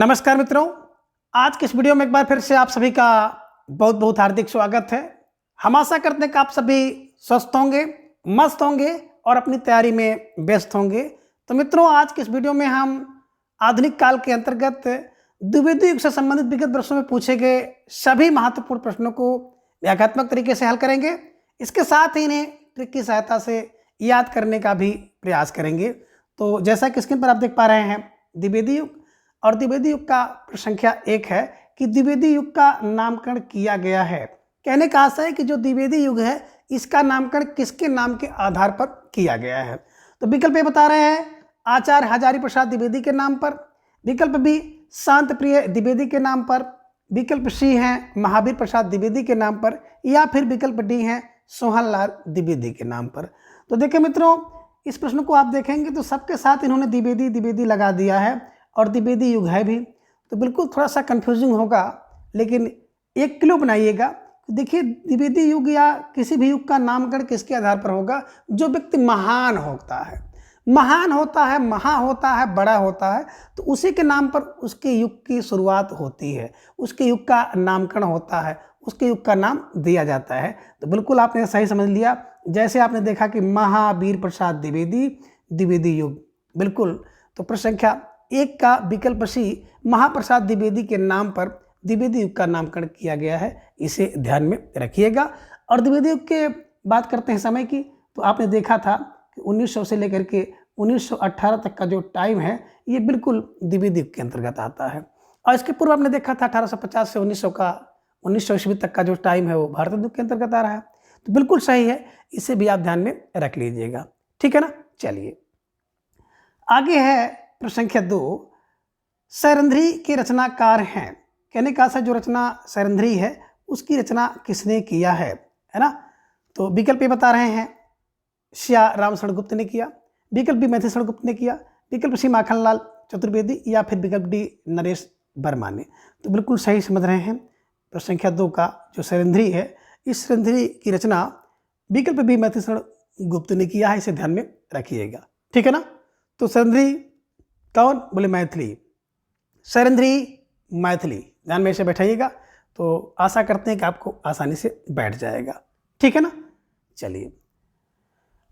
नमस्कार मित्रों, आज के इस वीडियो में एक बार फिर से आप सभी का बहुत बहुत हार्दिक स्वागत है। हम आशा करते हैं कि आप सभी स्वस्थ होंगे, मस्त होंगे और अपनी तैयारी में व्यस्त होंगे। तो मित्रों, आज के इस वीडियो में हम आधुनिक काल के अंतर्गत द्विवेदी युग से संबंधित विगत वर्षों में पूछे गए सभी महत्वपूर्ण प्रश्नों को व्याख्यात्मक तरीके से हल करेंगे। इसके साथ ही इन्हें ट्रिक की सहायता से याद करने का भी प्रयास करेंगे। तो जैसा कि स्क्रीन पर आप देख पा रहे हैं, द्विवेदी युग और द्विवेदी युग का संख्या 1 है कि द्विवेदी युग का नामकरण किया गया है। कहने का आशय है कि जो द्विवेदी युग है इसका नामकरण किसके नाम के आधार पर किया गया है। तो विकल्प ए बता रहे हैं आचार्य हजारी प्रसाद द्विवेदी के नाम पर, विकल्प बी शांत प्रिय द्विवेदी के नाम पर, विकल्प सी है महावीर प्रसाद द्विवेदी के नाम पर, या फिर विकल्प डी है सोहनलाल द्विवेदी के नाम पर। तो देखिए मित्रों, इस प्रश्न को आप देखेंगे तो सबके साथ इन्होंने द्विवेदी द्विवेदी लगा दिया है और द्विवेदी युग है भी, तो बिल्कुल थोड़ा सा कंफ्यूजिंग होगा, लेकिन एक क्लू बनाइएगा। देखिए, द्विवेदी युग या किसी भी युग का नामकरण किसके आधार पर होगा? जो व्यक्ति महान होता है, महान होता है, महा होता है, बड़ा होता है, तो उसी के नाम पर उसके युग की शुरुआत होती है, उसके युग का नामकरण होता है, उसके युग का नाम दिया जाता है। तो बिल्कुल आपने सही समझ लिया। जैसे आपने देखा कि महावीर प्रसाद द्विवेदी द्विवेदी युग, बिल्कुल। तो प्रश्न संख्या 1 का विकल्प सी महाप्रसाद द्विवेदी के नाम पर द्विवेदी युग का नामकरण किया गया है, इसे ध्यान में रखिएगा। और द्विवेदी युग के बात करते हैं समय की, तो आपने देखा था कि 1900 से लेकर के 1918 तक का जो टाइम है ये बिल्कुल द्विवेदी युग के अंतर्गत आता है। और इसके पूर्व आपने देखा था 1850 से 1900 ईस्वी तक का जो टाइम है वो भारत युग के अंतर्गत आ रहा है। तो बिल्कुल सही है, इसे भी आप ध्यान में रख लीजिएगा, ठीक है ना। चलिए आगे है प्रश्न संख्या 2, सैरंध्री के रचनाकार हैं। कहने का जो रचना सैरंध्री है उसकी रचना किसने किया है ना। तो विकल्प ये बता रहे हैं श्या राम शरण गुप्त ने किया, विकल्प बी मैथिली शरण गुप्त ने किया, विकल्प सी माखनलाल चतुर्वेदी, या फिर विकल्प डी नरेश वर्मा ने। तो बिल्कुल सही समझ रहे हैं। प्रश्न संख्या 2 का जो सैरंध्री है, इस सैरंध्री की रचना विकल्प बी मैथिली शरण गुप्त ने किया है, इसे ध्यान में रखिएगा, ठीक है ना। तो सैरंध्री कौन? बोले मैथिली, सैरंध्री मैथिली, ध्यान में इसे बैठाइएगा। तो आशा करते हैं कि आपको आसानी से बैठ जाएगा, ठीक है ना। चलिए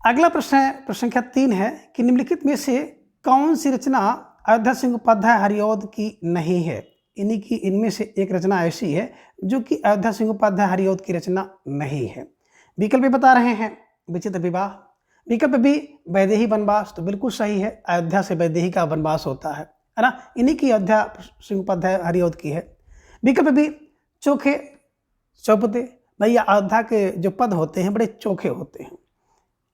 अगला प्रश्न है, प्रश्न संख्या 3 है कि निम्नलिखित में से कौन सी रचना अयोध्या सिंह उपाध्याय हरिऔध की नहीं है। इनमें से एक रचना ऐसी है जो कि अयोध्या सिंह उपाध्याय हरिऔध की रचना नहीं है। विकल्प बता रहे हैं विचित्र विवाह, विकल्प बी वैदेही वनवास, तो बिल्कुल सही है, अयोध्या से वैदेही का वनवास होता है ना, इन्हीं की अयोध्या सिंह उपाध्याय हरिऔध की है। विकल्प बी चोखे चौपते, भैया अयोध्या के जो पद होते हैं बड़े चोखे होते हैं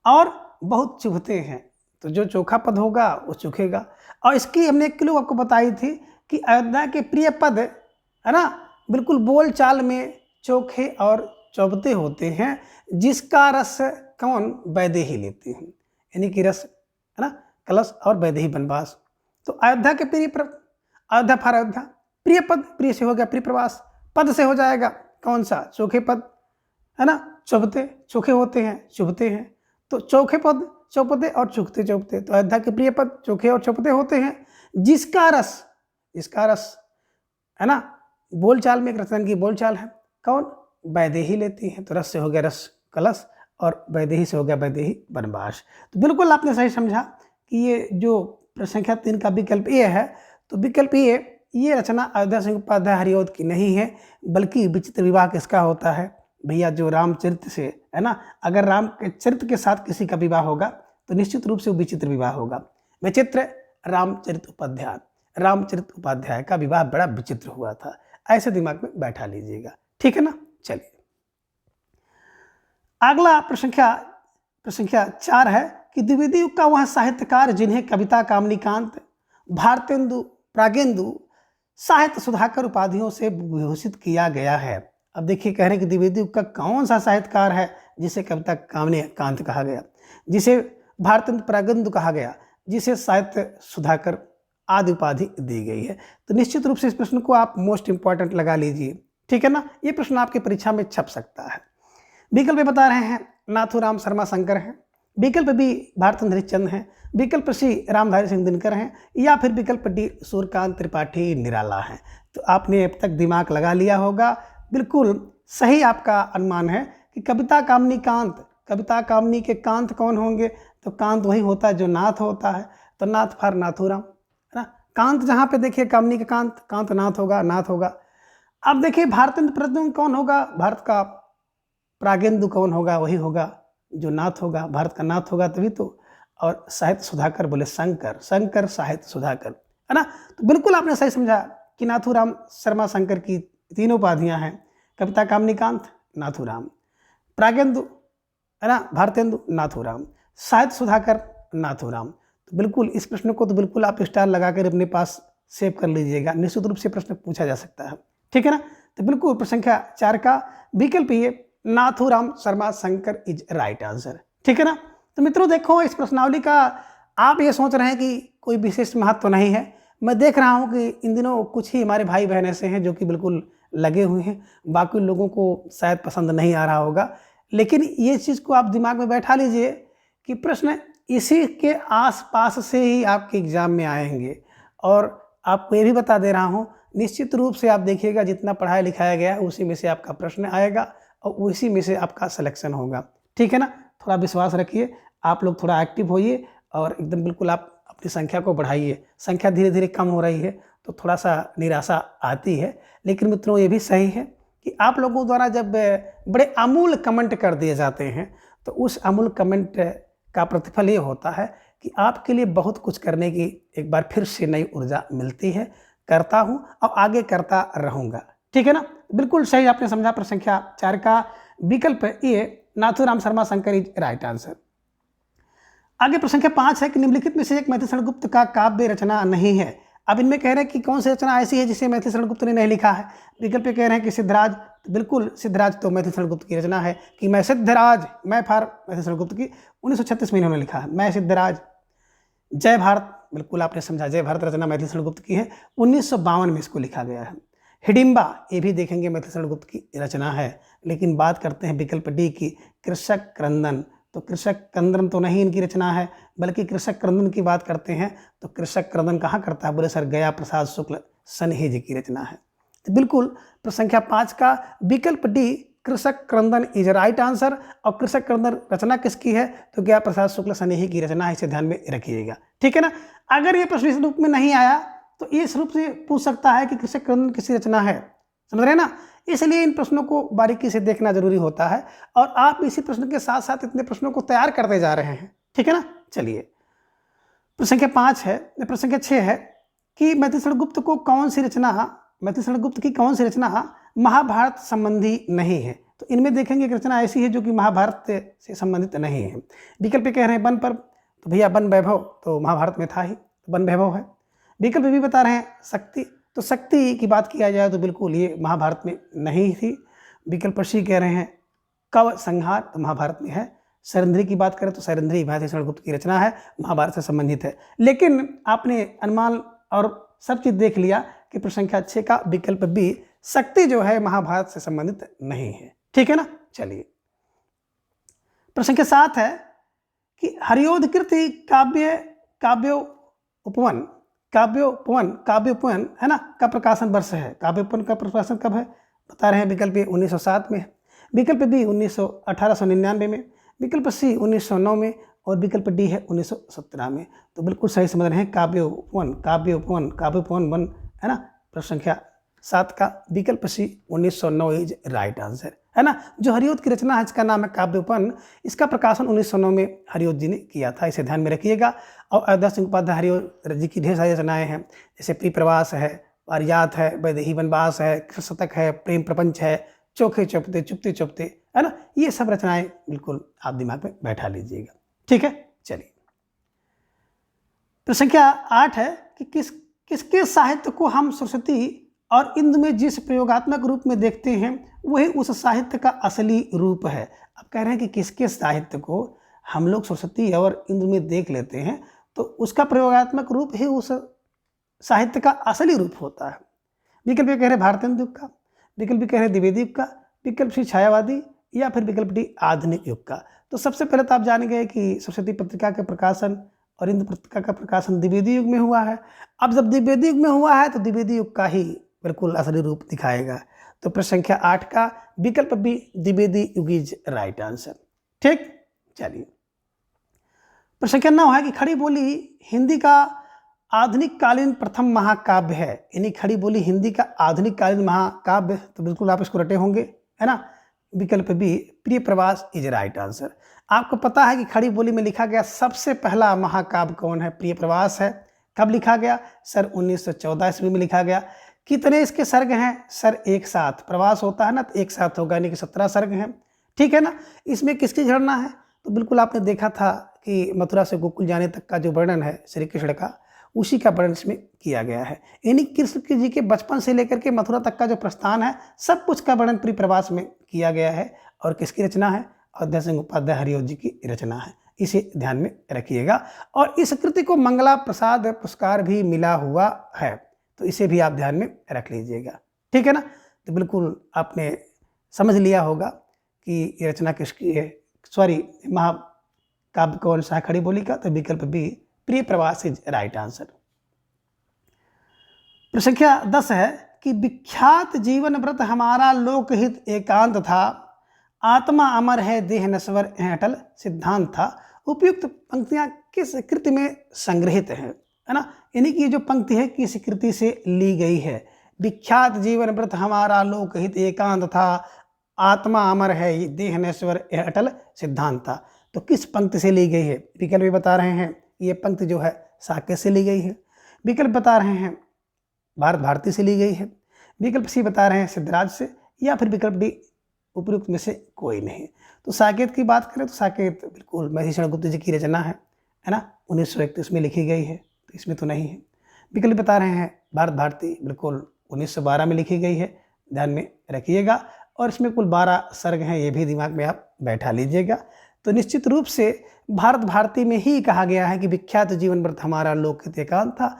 और बहुत चुभते हैं, तो जो चोखा पद होगा वो चुखेगा। और इसकी हमने एक क्लू आपको बताई थी कि अयोध्या के प्रिय पद है ना, बिल्कुल बोल चाल में चोखे और चौपते होते हैं, जिसका रस कौन? वैदेही लेती हैं, यानी कि रस है ना, कलश और वैदेही वनवास। तो अयोध्या के प्रिय अयोध्या फॉर अयोध्या, प्रिय पद, प्रिय से हो गया प्रिय प्रवास, पद से हो जाएगा कौन सा? चोखे पद, है ना, चुभते, चोखे होते हैं, चुभते हैं, तो चोखे पद चौपते और चुभते चौपते, तो अयोध्या के प्रिय पद चोखे और चौपते होते हैं, जिसका रस, इसका रस है ना, बोलचाल में एक रचना की बोलचाल है, कौन? वैदेही लेती है, तो रस से हो गया रस कलश और वैदेही से हो गया वैदेही वनवास। तो बिल्कुल आपने सही समझा कि ये जो प्रश्न संख्या 3 का विकल्प ये है, तो विकल्प ये रचना अयोध्या सिंह उपाध्याय हरिऔध की नहीं है, बल्कि विचित्र विवाह किसका होता है? भैया जो रामचरित्र से है ना, अगर राम के चरित्र के साथ किसी का विवाह होगा तो निश्चित रूप से वो विचित्र विवाह होगा। विचित्र रामचरित्र उपाध्याय का विवाह बड़ा विचित्र हुआ था, ऐसे दिमाग में बैठा लीजिएगा, ठीक है ना। चलिए अगला प्रश्न संख्या 4 है कि द्विवेदी युग का वह साहित्यकार जिन्हें कविता कामनीकांत, भारतेंदु, प्रागेंदु, साहित्य सुधाकर उपाधियों से विभूषित किया गया है। अब देखिए, कह रहे हैं कि द्विवेदी युग का कौन सा साहित्यकार है जिसे कविता कामनीकांत कहा गया, जिसे भारतेंदु प्रागेंदु कहा गया, जिसे साहित्य सुधाकर आदि उपाधि दी गई है। तो निश्चित रूप से इस प्रश्न को आप मोस्ट इंपॉर्टेंट लगा लीजिए, ठीक है ना। ये प्रश्न आपकी परीक्षा में छप सकता है। विकल्प बता रहे हैं नाथूराम शर्मा शंकर हैं, विकल्प बी भारतेंद्र हरिश्चंद्र हैं, विकल्प सी रामधारी सिंह दिनकर हैं, या फिर विकल्प डी सूर्यकांत त्रिपाठी निराला हैं। तो आपने अब तक दिमाग लगा लिया होगा। बिल्कुल सही आपका अनुमान है कि कविता कामनी कांत, कविता कामनी के कांत कौन होंगे? तो कांत वही होता है जो नाथ होता है, तो नाथ फॉर नाथूराम, है ना। कांत जहाँ पे देखिए कामनी का कांत, कांत नाथ होगा, नाथ होगा। अब देखिए भारतेंद्र प्रद्युम्न कौन होगा? भारत का प्रागेंदु कौन होगा? वही होगा जो नाथ होगा, भारत का नाथ होगा तभी तो। और साहित्य सुधाकर बोले शंकर, शंकर साहित्य सुधाकर, है ना। तो बिल्कुल आपने सही समझा कि नाथूराम शर्मा शंकर की तीनों उपाधियां हैं, कविता कामनीकांत नाथूराम, प्रागेंदु है ना भारतेंदु नाथूराम, साहित्य सुधाकर नाथूराम। तो बिल्कुल इस प्रश्न को तो बिल्कुल आप स्टार लगाकर अपने पास सेव कर लीजिएगा, निश्चित रूप से प्रश्न पूछा जा सकता है, ठीक है ना। तो बिल्कुल प्रश्न संख्या 4 का विकल्प ये Nathuram Sharma Shankar is right answer, ठीक है ना। तो मित्रों देखो इस प्रश्नावली का आप ये सोच रहे हैं कि कोई विशेष महत्व तो नहीं है। मैं देख रहा हूँ कि इन दिनों कुछ ही हमारे भाई बहन ऐसे हैं जो कि बिल्कुल लगे हुए हैं, बाकी लोगों को शायद पसंद नहीं आ रहा होगा। लेकिन ये चीज़ को आप दिमाग में बैठा लीजिए कि प्रश्न इसी के आसपास से ही आपके एग्जाम में आएंगे। और आपको ये भी बता दे रहा हूँ, निश्चित रूप से आप देखिएगा जितना पढ़ाया लिखाया गया है उसी में से आपका प्रश्न आएगा और उसी में से आपका सिलेक्शन होगा, ठीक है ना। थोड़ा विश्वास रखिए, आप लोग थोड़ा एक्टिव होइए और एकदम बिल्कुल आप अपनी संख्या को बढ़ाइए। संख्या धीरे धीरे कम हो रही है तो थोड़ा सा निराशा आती है, लेकिन मित्रों ये भी सही है कि आप लोगों द्वारा जब बड़े अमूल कमेंट कर दिए जाते हैं तो उस अमूल कमेंट का प्रतिफल ये होता है कि आपके लिए बहुत कुछ करने की एक बार फिर से नई ऊर्जा मिलती है। करता हूँ और आगे करता रहूँगा, ठीक है ना। बिल्कुल सही आपने समझा। प्रश्न संख्या 4 का विकल्प ये Nathuram Sharma Shankar is right answer. आगे प्रश्न संख्या 5 है कि निम्नलिखित में से एक मैथिली शरण गुप्त का काव्य रचना नहीं है। अब इनमें कह रहे हैं कि कौन सी रचना ऐसी है जिसे मैथिली शरण गुप्त ने नहीं लिखा है। विकल्प कह रहे हैं कि सिद्धराज, तो बिल्कुल सिद्धराज तो मैथिली शरण गुप्त की रचना है कि मैं सिद्धराज, मैं फार मैथिली शरण गुप्त की 1936 में इन्होंने लिखा है, मैं सिद्धराज। जय भारत, बिल्कुल आपने समझा, जय भारत रचना मैथिली शरण गुप्त की है, 1952 में इसको लिखा गया है। हिडिंबा, ये भी देखेंगे मैथिली शरण गुप्त की रचना है। लेकिन बात करते हैं विकल्प डी की कृषक क्रंदन, तो कृषक क्रंदन तो नहीं इनकी रचना है, बल्कि कृषक क्रंदन की बात करते हैं तो कृषक क्रंदन कहाँ करता है? बोले सर गया प्रसाद शुक्ल सन्ही जी की रचना है। तो बिल्कुल प्रश्न संख्या 5 का विकल्प डी कृषक क्रंदन इज राइट आंसर। और कृषक क्रंदन रचना किसकी है? तो गया प्रसाद शुक्ल सन्ही की रचना है, इसे ध्यान में रखिएगा, ठीक है ना। अगर ये प्रश्न इस रूप में नहीं आया तो इस रूप से पूछ सकता है कि कृषक क्रंदन किसकी रचना है, समझ रहे हैं ना। इसलिए इन प्रश्नों को बारीकी से देखना जरूरी होता है और आप इसी प्रश्न के साथ साथ इतने प्रश्नों को तैयार करते जा रहे हैं, ठीक है ना। चलिए प्रश्न संख्या 5 है, प्रश्न संख्या 6 है कि मैथिली शरण गुप्त को कौन सी रचना, मैथिली शरण गुप्त की कौन सी रचना महाभारत संबंधी नहीं है। तो इनमें देखेंगे एक रचना ऐसी है जो कि महाभारत से संबंधित नहीं है। विकल्प कह रहे हैं वन पर्व, तो भैया वन वैभव तो महाभारत में था ही, वन वैभव है। विकल्प भी बता रहे हैं शक्ति, तो शक्ति की बात किया जाए तो बिल्कुल ये महाभारत में नहीं थी। विकल्प सी कह रहे हैं कव संहार, तो महाभारत में है। सैरंध्री की बात करें तो सैरंध्री मैथिली शरण गुप्त की रचना है, महाभारत से संबंधित है। लेकिन आपने अनुमान और सब चीज़ देख लिया कि प्रश्न संख्या 6 का विकल्प बी शक्ति जो है महाभारत से संबंधित नहीं है, ठीक है ना। चलिए प्रश्न संख्या 7 है कि हरियोधकृति काव्योपवन है ना का प्रकाशन वर्ष है। काव्योपवन का प्रकाशन कब है? बता रहे हैं विकल्प ए 1907 में, विकल्प बी 1899 में, विकल्प सी 1909 में और विकल्प डी है 1917 में। तो बिल्कुल सही समझ रहे हैं, काव्योपवन वन है ना। प्रश्न संख्या 7 का विकल्प सी 1909 इज राइट आंसर, है ना। जो हरियोध की रचना है इसका नाम है काव्योपन, इसका प्रकाशन 1909 में हरियोध जी ने किया था, इसे ध्यान में रखिएगा। और अयोध्या सिंह उपाध्याय हरियोध जी की ढेर सारी रचनाएं हैं, जैसे प्रिप्रवास है, पारिजात है, वैदेही वनवास है, कृषशतक है, प्रेम प्रपंच है, चोखे चौपते, चुपते चुपते, है ना। ये सब रचनाएं बिल्कुल आप दिमाग में बैठा लीजिएगा, ठीक है। चलिए प्रश्न संख्या 8 है कि किसके साहित्य को हम सरस्वती और इंदु में जिस प्रयोगात्मक रूप में देखते हैं वही उस साहित्य का असली रूप है। अब कह रहे हैं कि किसके साहित्य को हम लोग सरस्वती और इंदु में देख लेते हैं तो उसका प्रयोगात्मक रूप ही उस साहित्य का असली रूप होता है। विकल्प कह रहे भारतेंदु का, विकल्प कह रहे द्विवेदी का, विकल्प सी छायावादी या फिर विकल्प डी आधुनिक युग का। तो सबसे पहले तो आप जानेंगे कि सरस्वती पत्रिका के प्रकाशन और इंद्र पत्रिका का प्रकाशन द्विवेदी युग में हुआ है। अब जब द्विवेदी युग में हुआ है तो द्विवेदी युग का ही बिल्कुल असली रूप दिखाएगा। तो प्रश्न संख्या 8 का विकल्प बी द्विवेदी युग इज राइट आंसर। ठीक, चलिए प्रश्न संख्या 9 है कि खड़ी बोली हिंदी का आधुनिक कालीन प्रथम महाकाव्य है। यानी खड़ी बोली हिंदी का आधुनिक कालीन महाकाव्य, तो बिल्कुल आप इसको रटे होंगे, है ना। विकल्प बी प्रिय प्रवास इज राइट आंसर। आपको पता है कि खड़ी बोली में लिखा गया सबसे पहला महाकाव्य कौन है? प्रिय प्रवास है। कब लिखा गया? सर 1914 ईस्वी में लिखा गया। कितने इसके सर्ग हैं? सर एक साथ, प्रवास होता है ना तो एक साथ होगा, यानी कि 17 सर्ग हैं। ठीक है ना। इसमें किसकी झरना है? तो बिल्कुल आपने देखा था कि मथुरा से गोकुल जाने तक का जो वर्णन है श्री कृष्ण का, उसी का वर्णन इसमें किया गया है। यानी कृष्ण जी के बचपन से लेकर के मथुरा तक का जो प्रस्थान है, सब कुछ का वर्णन प्रिय प्रवास में किया गया है। और किसकी रचना है? अयोध्या सिंह उपाध्याय हरिओ जी की रचना है। इसे ध्यान में रखिएगा। और इस कृति को मंगला प्रसाद पुरस्कार भी मिला हुआ है, तो इसे भी आप ध्यान में रख लीजिएगा। ठीक है ना। तो बिल्कुल आपने समझ लिया होगा कि ये रचना किसकी है, सॉरी महाकाव्य कौन सा है खड़ी बोली का। तो विकल्प बी प्रिय प्रवास इज राइट आंसर। प्रश्न संख्या 10 है कि विख्यात जीवन व्रत हमारा लोकहित एकांत था, आत्मा अमर है देह नश्वर है अटल सिद्धांत था। उपयुक्त पंक्तियां किस कृति में संग्रहित है ना। यानी कि जो पंक्ति है किस कृति से ली गई है? विख्यात जीवन व्रत हमारा लोकहित एकांत था, आत्मा अमर है देह नश्वर है अटल सिद्धांत था। तो किस पंक्ति से ली गई है? विकल्प भी बता रहे हैं, ये पंक्ति जो है साकेत से ली गई है। विकल्प बता रहे हैं भारत भारती से ली गई है। विकल्प सी बता रहे हैं सिद्धराज से, या फिर विकल्प डी उपयुक्त में से कोई नहीं। तो साकेत की बात करें तो साकेत बिल्कुल महर्षि गुप्त जी की रचना है ना, 1931 में लिखी गई है, तो इसमें तो नहीं है। विकल्प बता रहे हैं भारत भारती, बिल्कुल 1912 में लिखी गई है, ध्यान में रखिएगा। और इसमें कुल 12 सर्ग हैं, ये भी दिमाग में आप बैठा लीजिएगा। तो निश्चित रूप से भारत भारती में ही कहा गया है कि विख्यात जीवन व्रत हमारा लोकहित एकांत था,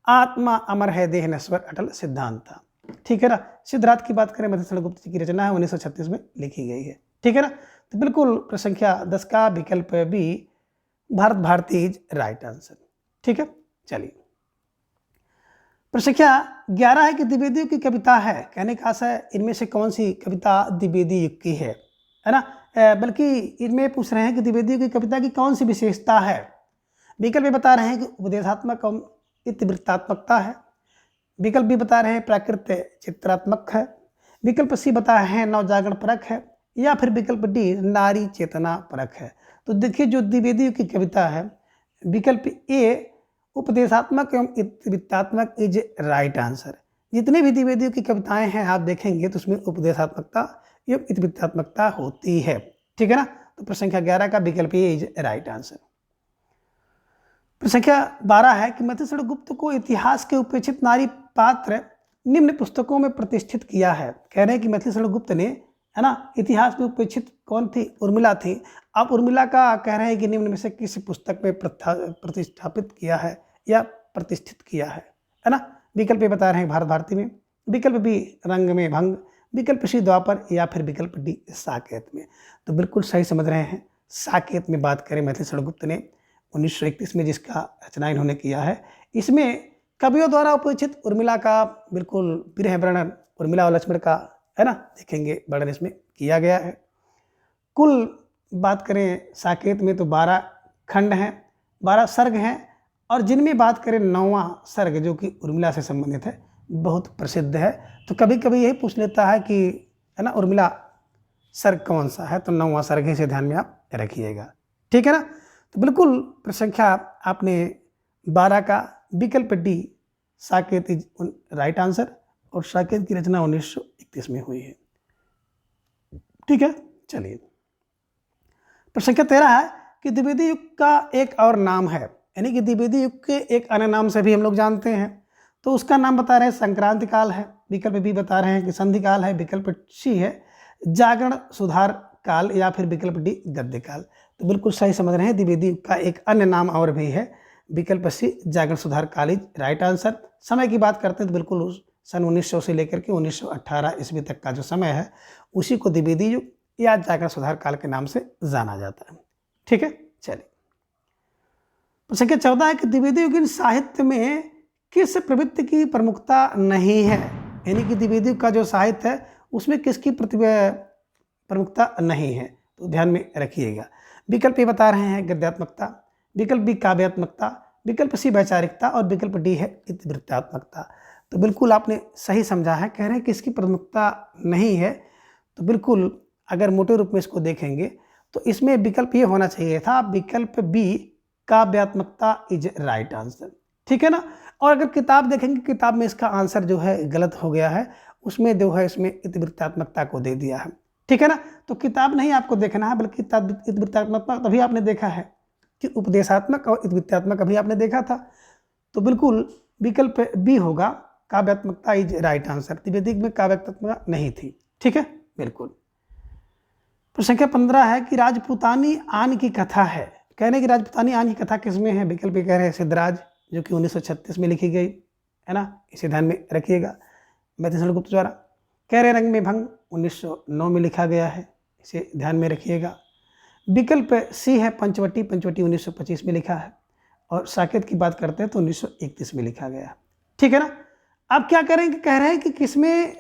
आत्मा अमर है देह नश्वर अटल सिद्धांत था। ठीक है ना। सिद्धराज की बात करें महर्षि गुप्त जी की रचना है, 1936 में लिखी गई है। ठीक है ना। तो बिल्कुल प्रश्न संख्या 10 का विकल्प B Bharat Bharati is right answer. ठीक है, चलिए प्रश्न संख्या 11 है कि द्विवेदी युग की कविता है, कहने का आशा है इनमें से कौन सी कविता द्विवेदी युग की है ना। बल्कि इनमें पूछ रहे हैं कि द्विवेदी युग की कविता की कौन सी विशेषता है। विकल्प भी बता रहे हैं कि उपदेशात्मक एवं इतिवृत्तात्मकता है। विकल्प भी बता रहे हैं प्राकृत चित्रात्मक है। विकल्प सी बता रहे हैं नवजागरण परक है, या फिर विकल्प डी नारी चेतना परक है। तो देखिए जो द्विवेदी युग की कविता है, विकल्प ए उपदेशात्मक एवं इतिवृत्तात्मक इज राइट आंसर। जितने भी द्विवेदी युग की कविताएं हैं आप देखेंगे तो उसमें उपदेशात्मकता एवं इतिवृत्तात्मकता होती है। ठीक है ना। तो प्रश्न संख्या 11 का विकल्प ए इज राइट आंसर। प्रश्न संख्या 12 है कि महर्षि गुप्त को इतिहास के उपेक्षित नारी पात्र निम्न पुस्तकों में प्रतिष्ठित किया है। कह रहे हैं कि महर्षि गुप्त ने, है ना, इतिहास में उपेक्षित कौन थी? उर्मिला थी। अब उर्मिला का कह रहे हैं कि निम्न में से किस पुस्तक में प्रतिष्ठापित किया है या प्रतिष्ठित किया है ना। विकल्प बता रहे हैं भारत भारती में, विकल्प बी रंग में भंग, विकल्प सी द्वापर, या फिर विकल्प डी साकेत में। तो बिल्कुल सही समझ रहे हैं। साकेत में बात करें महर्षि गुप्त ने 1931 में जिसका रचना इन्होंने किया है, इसमें कवियों द्वारा उपेक्षित उर्मिला का बिल्कुल विरह वर्णन, उर्मिला और लक्ष्मण का, है ना, देखेंगे वर्णन इसमें किया गया है। कुल बात करें साकेत में तो 12 खंड हैं, 12 सर्ग हैं, और जिनमें बात करें 9वां सर्ग जो कि उर्मिला से संबंधित है, बहुत प्रसिद्ध है। तो कभी कभी यही पूछ लेता है कि, है ना, उर्मिला सर्ग कौन सा है, तो 9वां सर्ग है, इसे ध्यान में आप रखिएगा। ठीक है ना। तो बिल्कुल प्रश्न संख्या आपने 12 का विकल्प D Saket is right answer, और साकेत की रचना 1931 में हुई है। ठीक है, चलिए प्रश्न संख्या 13 है कि द्विवेदी युग का एक और नाम है, यानी कि द्विवेदी युग के एक अन्य नाम से भी हम लोग जानते हैं, तो उसका नाम बता रहे हैं संक्रांति काल है। विकल्प भी बता रहे हैं कि संधि काल है। विकल्प सी है जागरण सुधार काल, या फिर विकल्प डी गद्य काल। तो बिल्कुल सही समझ रहे हैं, द्विवेदी युग का एक अन्य नाम और भी है। विकल्प सी जागरण सुधार काल इज राइट आंसर। समय की बात करते हैं तो बिल्कुल सन 1900 से लेकर के 1918 ईस्वी तक का जो समय है, उसी को द्विवेदी युग या जागरण सुधार काल के नाम से जाना जाता है। ठीक है, चलिए। संख्या 14 है कि द्विवेदी युगीन साहित्य में किस प्रवृत्ति की प्रमुखता नहीं है, यानी कि द्विवेदी का जो साहित्य है उसमें किसकी प्रमुखता नहीं है, तो ध्यान में रखिएगा। विकल्प ए बता रहे हैं गद्यात्मकता, विकल्प बी काव्यात्मकता, विकल्प सी वैचारिकता और विकल्प डी है इतिवृत्तात्मकता। तो बिल्कुल आपने सही समझा है, कह रहे हैं कि इसकी प्रमुखता नहीं है। तो बिल्कुल अगर मोटे रूप में इसको देखेंगे तो इसमें विकल्प ये होना चाहिए था, विकल्प बी काव्यात्मकता इज राइट आंसर। ठीक है ना। और अगर किताब देखेंगे, किताब में इसका आंसर जो है गलत हो गया है, उसमें जो है इसमें इतिवृत्तात्मकता को दे दिया है। ठीक है ना। तो किताब नहीं आपको देखना है, बल्कि इतिवृत्तात्मक तभी आपने देखा है कि उपदेशात्मक और इतिवृत्तात्मक अभी आपने देखा था। तो बिल्कुल विकल्प बी होगा, काव्यात्मकता इज राइट आंसर। द्विवेदी में काव्यात्मकता नहीं थी। ठीक है, बिल्कुल। प्रश्न संख्या 15 है कि राजपूतानी आन की कथा है, कहने की राजपूतानी आन की कथा किसमें है? विकल्प कह रहे हैं सिद्धराज, जो कि 1936 में लिखी गई है ना, इसे ध्यान में रखिएगा। मैथिली गुप्त द्वारा। कह रहे रंग में भंग 1909 में लिखा गया है, इसे ध्यान में रखिएगा। विकल्प सी है पंचवटी, पंचवटी 1925 में लिखा है। और साकेत की बात करते हैं तो 1931 में लिखा गया है। ठीक है ना। अब क्या करेंगे, कह रहे हैं कि किसमें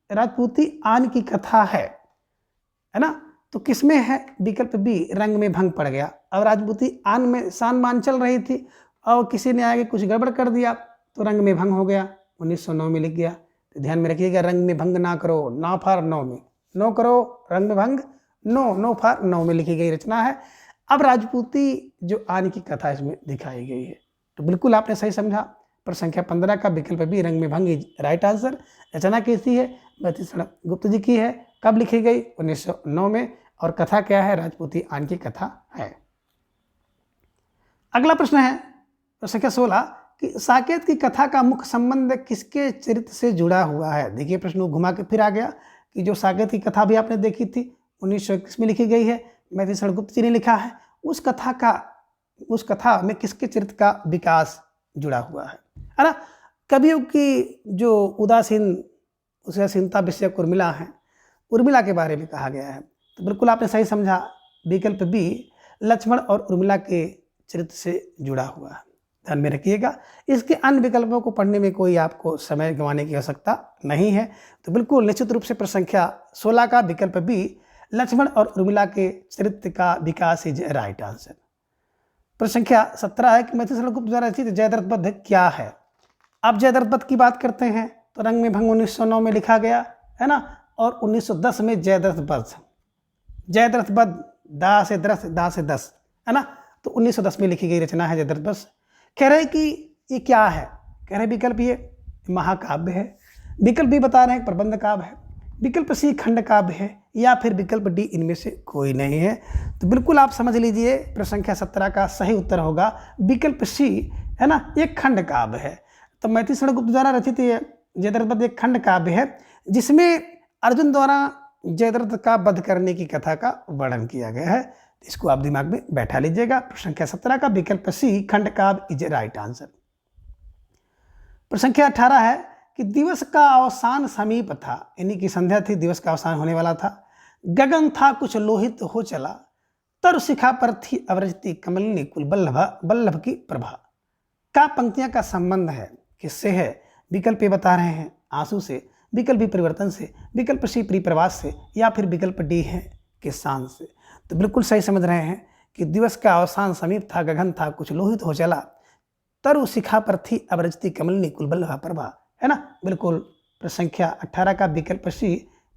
राजपूती आन की कथा है ना। तो किसमें है? विकल्प बी रंग में भंग पड़ गया। अब राजपूती आन में शान मान चल रही थी और किसी ने आगे कुछ गड़बड़ कर दिया तो रंग में भंग हो गया, 1909 में लिख गया। तो ध्यान में रखिएगा, रंग में भंग ना करो, ना फार नौ में, नो करो रंग में भंग, नो फार नौ में लिखी गई रचना है। अब राजपूती जो आन की कथा इसमें दिखाई गई है। तो बिल्कुल आपने सही समझा। पर संख्या 15 का विकल्प बी रंग में भंग इज राइट आंसर। रचना कैसी है? मैथिली गुप्त जी की है। कब लिखी गई? 1909 में। और कथा क्या है? राजपूती आन की कथा है। अगला प्रश्न है संख्या 16 कि साकेत की कथा का मुख्य संबंध किसके चरित्र से जुड़ा हुआ है? देखिए प्रश्न घुमा के फिर आ गया कि जो साकेत की कथा भी आपने देखी थी 1921 में लिखी गई है, मैथिली गुप्त जी ने लिखा है। उस कथा में किसके चरित्र का विकास जुड़ा हुआ है ना। कवियों की जो उदासीनता विषयक उर्मिला है, उर्मिला के बारे में कहा गया है। तो बिल्कुल आपने सही समझा, विकल्प बी लक्ष्मण और उर्मिला के चरित्र से जुड़ा हुआ है। ध्यान में रखिएगा, इसके अन्य विकल्पों को पढ़ने में कोई आपको समय गंवाने की आवश्यकता नहीं है। तो बिल्कुल निश्चित रूप से प्रश्न संख्या 16 का विकल्प बी लक्ष्मण और उर्मिला के चरित्र का विकास इज राइट आंसर। प्रश्न संख्या 17 है कि मैथिली गुप्त द्वारा रचित जयद्रथ वध क्या है? अब जयद्रथ वध की बात करते हैं तो रंग में भंग 1909 में लिखा गया है ना, और 1910 में जयद्रथ वध दा से 10 है ना, तो 1910 में लिखी गई रचना है जयद्रथ वध। कह रहे कि ये क्या है? कह रहे विकल्प ये महाकाव्य है, विकल्प बी बता रहे हैं प्रबंध काव्य है, विकल्प सी खंड काव्य है, या फिर विकल्प डी इनमें से कोई नहीं है। तो बिल्कुल आप समझ लीजिए प्रश्न संख्या 17 का सही उत्तर होगा विकल्प सी है ना, एक खंड काव्य है। तो मैथिली गुप्त द्वारा रचित ये जयद्रथ वध एक खंड काव्य है, जिसमें अर्जुन द्वारा जयद्रथ का वध करने की कथा का वर्णन किया गया है। इसको आप दिमाग में बैठा लीजिएगा। प्रश्न संख्या 17 का विकल्प सी खंड काव्य इज राइट आंसर। प्रश्न संख्या 18 है कि दिवस का अवसान समीप था, यानी कि संध्या थी, दिवस का अवसान होने वाला था। गगन था कुछ लोहित हो चला, तर शिखा पर थी अवरजती कमलिनी कुल बल्लभ की प्रभा। का पंक्तियां का संबंध है किससे है? विकल्प ए बता रहे हैं आंसू से, विकल्प बी परिवर्तन से, विकल्प सी परिप्रवास से, या फिर विकल्प डी है किसान से। तो बिल्कुल सही समझ रहे हैं कि दिवस का अवसान समीप था, गगन था कुछ लोहित हो चला, तरु शिखा पर थी अवरजती कमलिनी कुल बल्लभ प्रभा, है ना। बिल्कुल प्रश्न संख्या 18 का विकल्प सी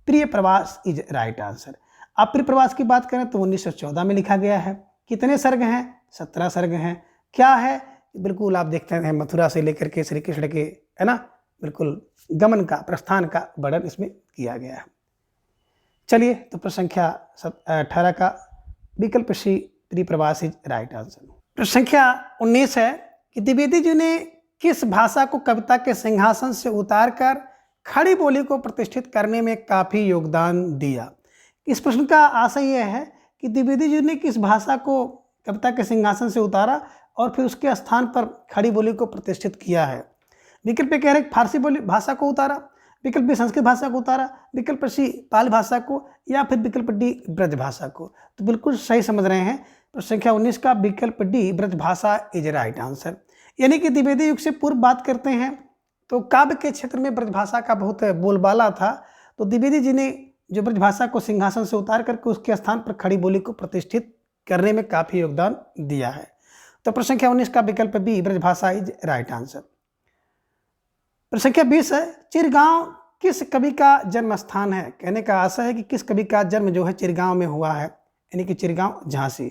प्रिय प्रवास इज राइट आंसर। अब प्रिय प्रवास की बात करें तो 1914 में लिखा गया है। कितने सर्ग हैं? 17 सर्ग हैं। क्या है? बिल्कुल आप देखते हैं मथुरा से लेकर के श्री कृष्ण के है ना, बिल्कुल गमन का, प्रस्थान का वर्णन इसमें किया गया है। चलिए, तो प्रश्न संख्या 18 का विकल्प सी प्रिय प्रवास इज राइट आंसर। प्रश्न संख्या 19 है कि द्विवेदी जी ने किस भाषा को कविता के सिंहासन से उतारकर खड़ी बोली को प्रतिष्ठित करने में काफ़ी योगदान दिया? इस प्रश्न का आशय यह है कि द्विवेदी जी ने किस भाषा को कविता के सिंहासन से उतारा और फिर उसके स्थान पर खड़ी बोली को प्रतिष्ठित किया है। विकल्प कह रहे फारसी बोली भाषा को उतारा, विकल्प बी संस्कृत भाषा को उतारा, विकल्प सी पाली भाषा को, या फिर विकल्प डी ब्रज भाषा को। तो बिल्कुल सही समझ रहे हैं। प्रश्न संख्या 19 का विकल्प डी ब्रज भाषा इज राइट आंसर। यानी कि द्विवेदी युग से पूर्व बात करते हैं तो काव्य के क्षेत्र में ब्रज भाषा का बहुत बोलबाला था। तो द्विवेदी जी ने जो ब्रज भाषा को सिंहासन से उतार करके उसके स्थान पर खड़ी बोली को प्रतिष्ठित करने में काफी योगदान दिया है। तो प्रश्न संख्या 19 का विकल्प बी ब्रज भाषा इज राइट आंसर। प्रश्न संख्या 20 है, चिरगांव किस कवि का जन्म स्थान है। कहने का आशा है कि किस कवि का जन्म जो है चिरगांव में हुआ है, यानी कि चिरगांव झांसी।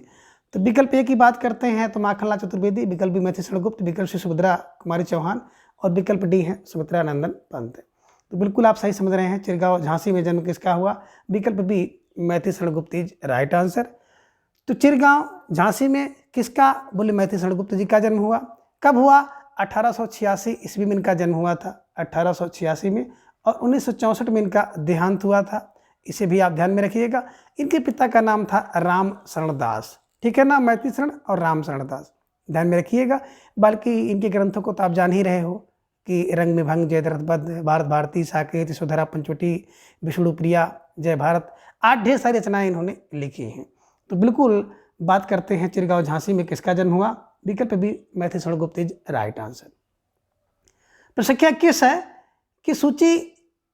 तो विकल्प ए की बात करते हैं तो माखनलाल चतुर्वेदी, विकल्प बी मैथिलीशरण गुप्त, विकल्प सी सुभद्रा कुमारी चौहान और विकल्प डी है सुमित्रा नंदन पंत। तो बिल्कुल आप सही समझ रहे हैं। चिरगांव झांसी में जन्म किसका हुआ, विकल्प B Maithilisharan Gupt is right answer. तो चिरगांव झांसी में किसका, बोले मैथिलीशरण गुप्त जी का जन्म हुआ। कब हुआ, 1886 ईस्वी में इनका जन्म हुआ था, 1886 में, और 1964 में इनका देहांत हुआ था। इसे भी आप ध्यान में रखिएगा। इनके पिता का नाम था राम शरण दास, ठीक है ना, मैथिली शरण और राम शरण दास, ध्यान में रखिएगा। बल्कि इनके ग्रंथों को तो आप जान ही रहे हो कि रंग में भंग, जयद्रथ बद्ध, भारत भारती, साकेत, यशोधरा, पंचवटी, विष्णु प्रिया, जय भारत, 8 ढेर सारी रचनाएं इन्होंने लिखी हैं। तो बिल्कुल बात करते हैं चिरगांव झांसी में किसका जन्म हुआ, विकल्प B Maithilisharan Gupt is right answer. प्रश्न संख्या 21 है कि सूची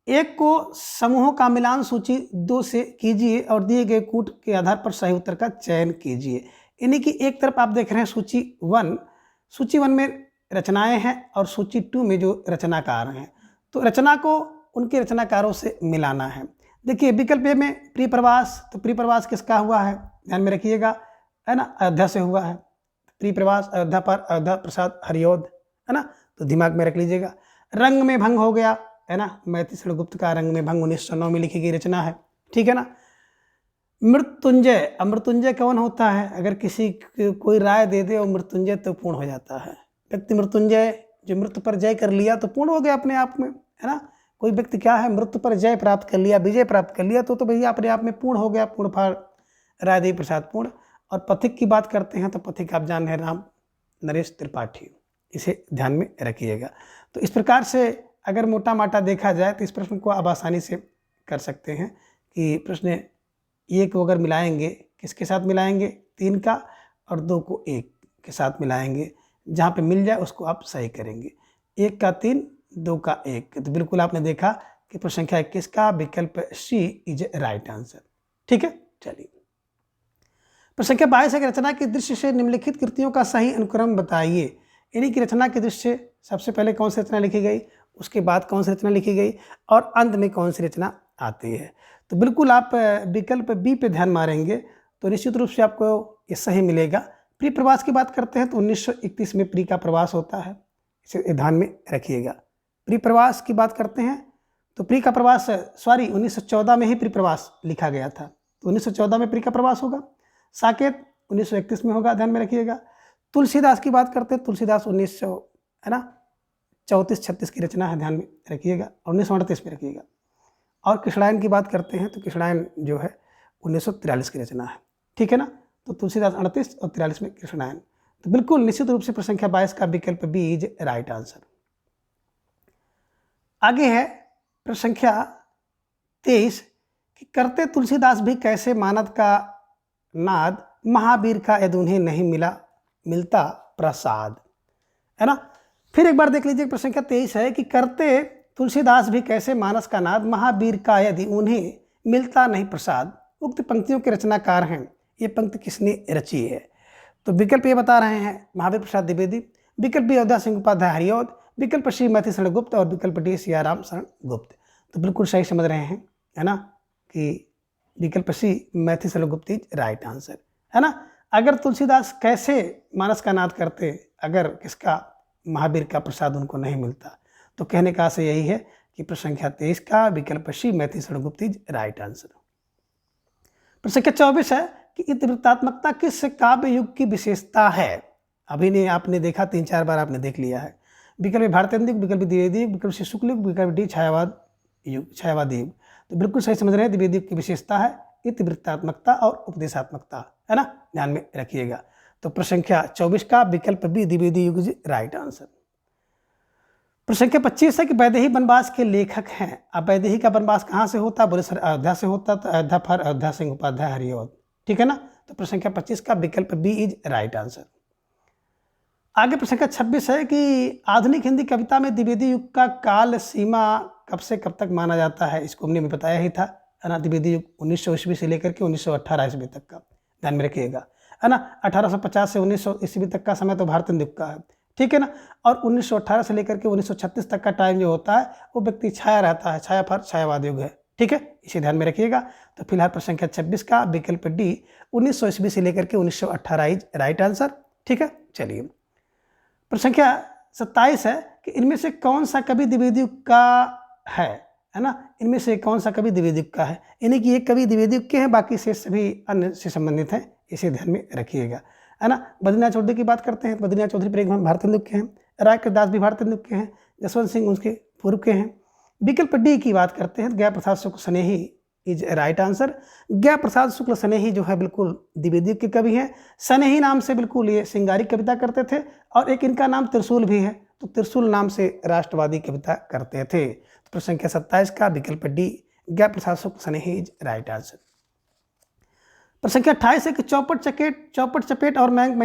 1 को समूहों का मिलान सूची 2 से कीजिए और दिए गए कूट के आधार पर सही उत्तर का चयन कीजिए। यानी कि एक तरफ आप देख रहे हैं सूची 1 में रचनाएं हैं और सूची 2 में जो रचनाकार हैं। तो रचना को उनके रचनाकारों से मिलाना है। देखिए विकल्प ए में प्रिय प्रवास, तो प्रिय प्रवास किसका हुआ है, ध्यान में रखिएगा, है ना, अयोध्या से हुआ है। प्रिय प्रवास अयोध्या पर अयोध्या प्रसाद हरिऔध, है ना, तो दिमाग में रख लीजिएगा। रंग में भंग हो गया, है ना, मैथिलीशरण गुप्त का रंग में भंग 1909 में लिखी गई रचना है, ठीक है ना। मृत्युंजय, अब मृत्युंजय कौन होता है, अगर किसी कोई राय दे दे और मृत्युंजय तो पूर्ण हो जाता है। व्यक्ति मृत्युंजय जो मृत्यु पर जय कर लिया तो पूर्ण हो गया अपने आप में, है ना। कोई व्यक्ति क्या है, मृत्यु पर जय प्राप्त कर लिया, विजय प्राप्त कर लिया, तो भैया अपने आप में पूर्ण हो गया, पूर्ण फाड़ रायदेवी प्रसाद पूर्ण। और पथिक की बात करते हैं तो पथिक आप जान रहे हैं राम नरेश त्रिपाठी, इसे ध्यान में रखिएगा। तो इस प्रकार से अगर मोटा माटा देखा जाए तो इस प्रश्न को आप आसानी से कर सकते हैं कि प्रश्न 1 को अगर मिलाएंगे, किसके साथ मिलाएंगे, 3 का, और 2 को 1 के साथ मिलाएंगे, जहाँ पे मिल जाए उसको आप सही करेंगे। 1 का 3, 2 का 1। तो बिल्कुल आपने देखा कि प्रश्न संख्या 21 का विकल्प सी इज राइट आंसर, ठीक है। चलिए प्रश्न संख्या 22 है कि रचना के दृश्य से निम्नलिखित कृतियों का सही अनुक्रम बताइए। यानी कि रचना के दृश्य से सबसे पहले कौन सी रचना लिखी गई, उसके बाद कौन सी रचना लिखी गई, और अंत में कौन सी रचना आती है। तो बिल्कुल आप विकल्प बी पे ध्यान मारेंगे तो निश्चित रूप से आपको ये सही मिलेगा। प्री प्रवास की बात करते हैं तो 1931 में प्री का प्रवास होता है, इसे ध्यान में रखिएगा। प्री प्रवास की बात करते हैं तो प्री का प्रवास 1914 में ही प्री प्रवास लिखा गया था, तो 1914 में प्री का प्रवास होगा। साकेत 1931 में होगा, ध्यान में रखिएगा। तुलसीदास की बात करते हैं, तुलसीदास 1900 है ना 34-36 की रचना है, ध्यान में रखिएगा, 1938 में रखिएगा। और कृष्णायन की बात करते हैं तो कृष्णायन जो है 1943 की रचना है, ठीक है ना। तो तुलसीदास 38 और 43 में कृष्णायन। तो बिल्कुल निश्चित रूप से प्रश्न संख्या 22 का विकल्प बी इज राइट आंसर। आगे है प्रश्न संख्या 23 कि करते तुलसीदास भी कैसे मानद का नाद, महावीर का यदि उन्हें नहीं मिलता प्रसाद, है ना। फिर एक बार देख लीजिए प्रश्न संख्या 23 है कि करते तुलसीदास भी कैसे मानस का नाद, महावीर का यदि उन्हें मिलता नहीं प्रसाद। उक्त पंक्तियों के रचनाकार हैं, ये पंक्ति किसने रची है। तो विकल्प ये बता रहे हैं महावीर प्रसाद द्विवेदी, विकल्प बी अयोध्या सिंह उपाध्याय हरिऔध, विकल्प सी मैथिलीशरण गुप्त और विकल्प डी सियाराम शरण गुप्त। तो बिल्कुल सही समझ रहे हैं, है ना, कि विकल्प सी Maithilisharan Gupt is right answer, है ना। अगर तुलसीदास कैसे मानस का नाद करते, अगर किसका, महावीर का प्रसाद उनको नहीं मिलता, तो कहने का आशय यही है कि प्रश्न संख्या 23 का विकल्प सी Maithilisharan Gupt is right answer. प्रश्न संख्या 24 है कि इतिवृत्तात्मकता किस काव्य युग की विशेषता है। अभी ने आपने देखा, 3-4 बार आपने देख लिया है। विकल्प भारतेंदु युग, विकल्प द्विवेदी युग, विकल्प शुक्ल युग, विकल्प डी छायावादी युग। तो बिल्कुल सही समझ रहे हैं, द्विवेदी युग की विशेषता है इतिवृत्तात्मकता और उपदेशात्मकता, है ना, ध्यान में रखिएगा। तो प्रश्न संख्या 24 का विकल्प बी द्विवेदी युग इज राइट आंसर। प्रश्न संख्या 25 है कि वैदेही वनवास के लेखक हैं। अब वैदेही का वनवास कहाँ से होता है? बोले सर अयोध्या से होता, तो अयोध्या फॉर अयोध्या सिंह उपाध्याय हरिऔध, ठीक है ना। तो प्रश्न संख्या 25 का विकल्प बी इज राइट आंसर। आगे प्रश्न संख्या 26 है कि आधुनिक हिंदी कविता में द्विवेदी युग का काल सीमा कब से कब तक माना जाता है? इसको हमने भी बताया ही था, है ना। द्विवेदी युग 1900 ईस्वी से लेकर के 1918 ईस्वी तक का, ध्यान में रखिएगा, है ना। 1850 से 1900 ईस्वी तक का समय तो भारत युग का है, ठीक है ना। और 1918 से लेकर के 1936 तक का टाइम जो होता है वो व्यक्ति छाया रहता है, छाया फॉर छायावाद युग है, ठीक है, इसे ध्यान में रखिएगा। तो फिलहाल प्रश्न संख्या 26 का विकल्प डी 1900 ईस्वी से लेकर के 1918 इज राइट आंसर, ठीक है। चलिए प्रश्न संख्या 27 है कि इनमें से कौन सा कवि द्विवेदी युग का है ना। इनमें से कौन सा कवि द्विवेदी युग का है? यानी कि एक कवि द्विवेदी युग के हैं, बाकी से सभी अन्य से संबंधित हैं, इसे ध्यान में रखिएगा, है ना। बद्रीनाथ चौधरी की बात करते हैं, बद्रीनाथ चौधरी प्रेम भारत युग के हैं। राय दास भी भारत युग के हैं। जसवंत सिंह उसके पूर्व के हैं। विकल्प डी की बात करते हैं, गया प्रसाद शुक्ल स्नेही इज राइट आंसर। गया प्रसाद शुक्ल स्नेही जो है बिल्कुल द्विवेदी युग के कवि हैं। स्नेही नाम से बिल्कुल ये श्रृंगारी कविता करते थे, और एक इनका नाम त्रिशूल भी है, तो त्रिशूल नाम से राष्ट्रवादी कविता करते थे। तो प्रश्न संख्या 27 का विकल्प डी गया प्रसाद शुक्ल स्नेही इज राइट आंसर। प्रश्न संख्या 28 है कि चौपट चपेट और मैंग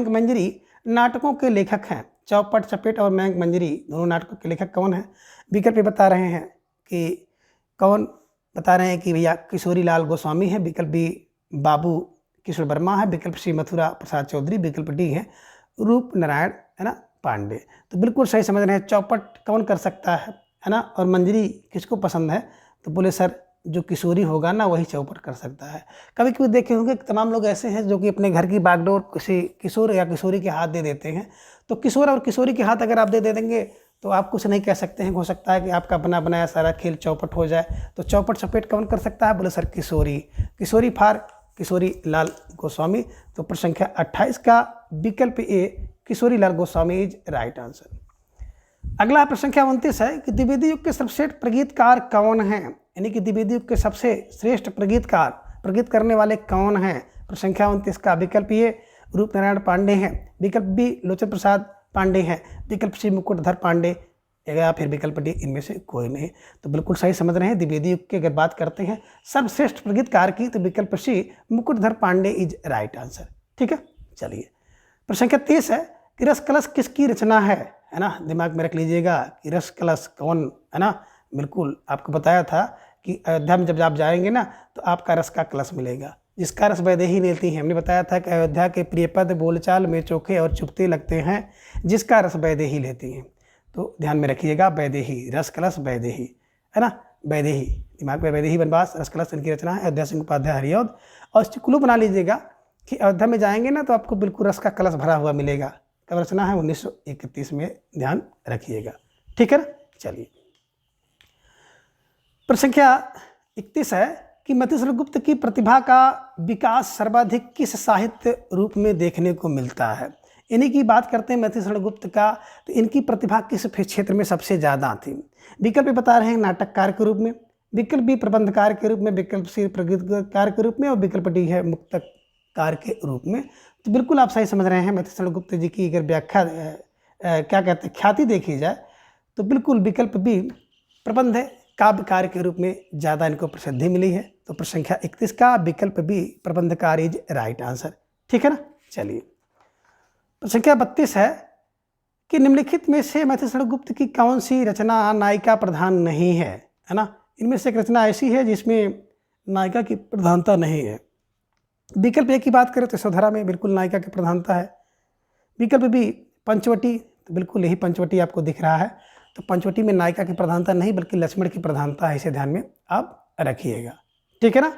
मंजरी नाटकों के लेखक हैं। चौपट चपेट और मैंग मंजरी दोनों नाटकों के लेखक कौन हैं? विकल्प बता रहे हैं कि कौन बता रहे हैं कि भैया किशोरी लाल गोस्वामी है, विकल्प बी बाबू किशोर वर्मा है, विकल्प सी मथुरा प्रसाद चौधरी, विकल्प डी है रूप नारायण, है ना, पांडे। तो बिल्कुल सही समझ रहे हैं। चौपट कौन कर सकता है ना, और मंजरी किसको पसंद है? तो बोले सर जो किशोरी होगा ना वही चौपट कर सकता है। कभी कभी देखे होंगे तमाम लोग ऐसे हैं जो कि अपने घर की बागडोर किसी किशोर या किशोरी के हाथ दे देते हैं। तो किशोर और किशोरी के हाथ अगर आप दे देंगे तो आप कुछ नहीं कह सकते हैं, हो सकता है कि आपका बना बनाया सारा खेल चौपट हो जाए। तो चौपट चपेट कौन कर सकता है? बोले sir Kishori for Kishori Lal Goswami. तो प्रश्न संख्या 28 का विकल्प ए Kishori Lal Goswami is right answer. अगला प्रश्न संख्या 29 है कि द्विवेदी युग के सर्वश्रेष्ठ प्रगीतकार कौन हैं? यानी कि द्विवेदी युग के सबसे श्रेष्ठ प्रगीत करने वाले कौन हैं? प्रश्न संख्या 29 का विकल्प ए रूप नारायण पांडे हैं, विकल्प बी लोचन प्रसाद पांडे हैं, विकल्प सी मुकुटधर पांडे, या फिर विकल्प डी इनमें से कोई नहीं। तो बिल्कुल सही समझ रहे हैं। द्विवेदी युग की अगर बात करते हैं सर्वश्रेष्ठ प्रगीतकार की, तो विकल्प C Mukutdhar Pandey is right answer, ठीक है। चलिए प्रश्न संख्या 30 है कि रस कलश किसकी रचना है ना। दिमाग में रख लीजिएगा कि रस कलश कौन, है ना। बिल्कुल आपको बताया था कि अयोध्या में जब आप जाएंगे ना तो आपका रस का कलश मिलेगा, जिसका रस वैदेही लेती हैं। हमने बताया था कि अयोध्या के प्रियपद बोलचाल में चोखे और चुपते लगते हैं, जिसका रस वैदेही लेती हैं। तो ध्यान में रखिएगा, वैदेही, रस कलश वैदेही, है ना, वैदेही, दिमाग में वैदेही वनवास रस कलश इनकी रचना है, अयोध्या सिंह उपाध्याय हरिऔध। और इसकी क्लू बना लीजिएगा कि अयोध्या में जाएंगे ना तो आपको बिल्कुल रस का कलश भरा हुआ मिलेगा। कब रचना है? 1931 में, ध्यान रखिएगा, ठीक है ना। चलिए प्रश्न संख्या 31 है कि मधुसूदन गुप्त की प्रतिभा का विकास सर्वाधिक किस साहित्य रूप में देखने को मिलता है? इन्हीं की बात करते हैं मधुसूदन गुप्त का, तो इनकी प्रतिभा किस क्षेत्र में सबसे ज़्यादा थी? विकल्प बता रहे हैं नाटककार के रूप में, विकल्प बी प्रबंधकार के रूप में, विकल्प सी प्रगीतकार के रूप में, और विकल्प डी है मुक्तकार के रूप में। तो बिल्कुल आप सही समझ रहे हैं। मधुसूदन गुप्त जी की अगर व्याख्या क्या कहते हैं ख्याति देखी जाए तो बिल्कुल विकल्प बी प्रबंध काव्यकार के रूप में ज़्यादा इनको प्रसिद्धि मिली है। तो प्रश्न संख्या 31 का विकल्प बी प्रबंधकार इज राइट आंसर, ठीक है ना। चलिए प्रश्न संख्या 32 है कि निम्नलिखित में से मधुसूदन गुप्त की कौन सी रचना नायिका प्रधान नहीं है ना। इनमें से एक रचना ऐसी है जिसमें नायिका की प्रधानता नहीं है। विकल्प ए की बात करें तो यशोधरा में बिल्कुल नायिका की प्रधानता है। विकल्प बी पंचवटी, तो बिल्कुल यही पंचवटी आपको दिख रहा है। तो पंचवटी में नायिका की प्रधानता नहीं बल्कि लक्ष्मण की प्रधानता है, इसे ध्यान में आप रखिएगा, ठीक है ना।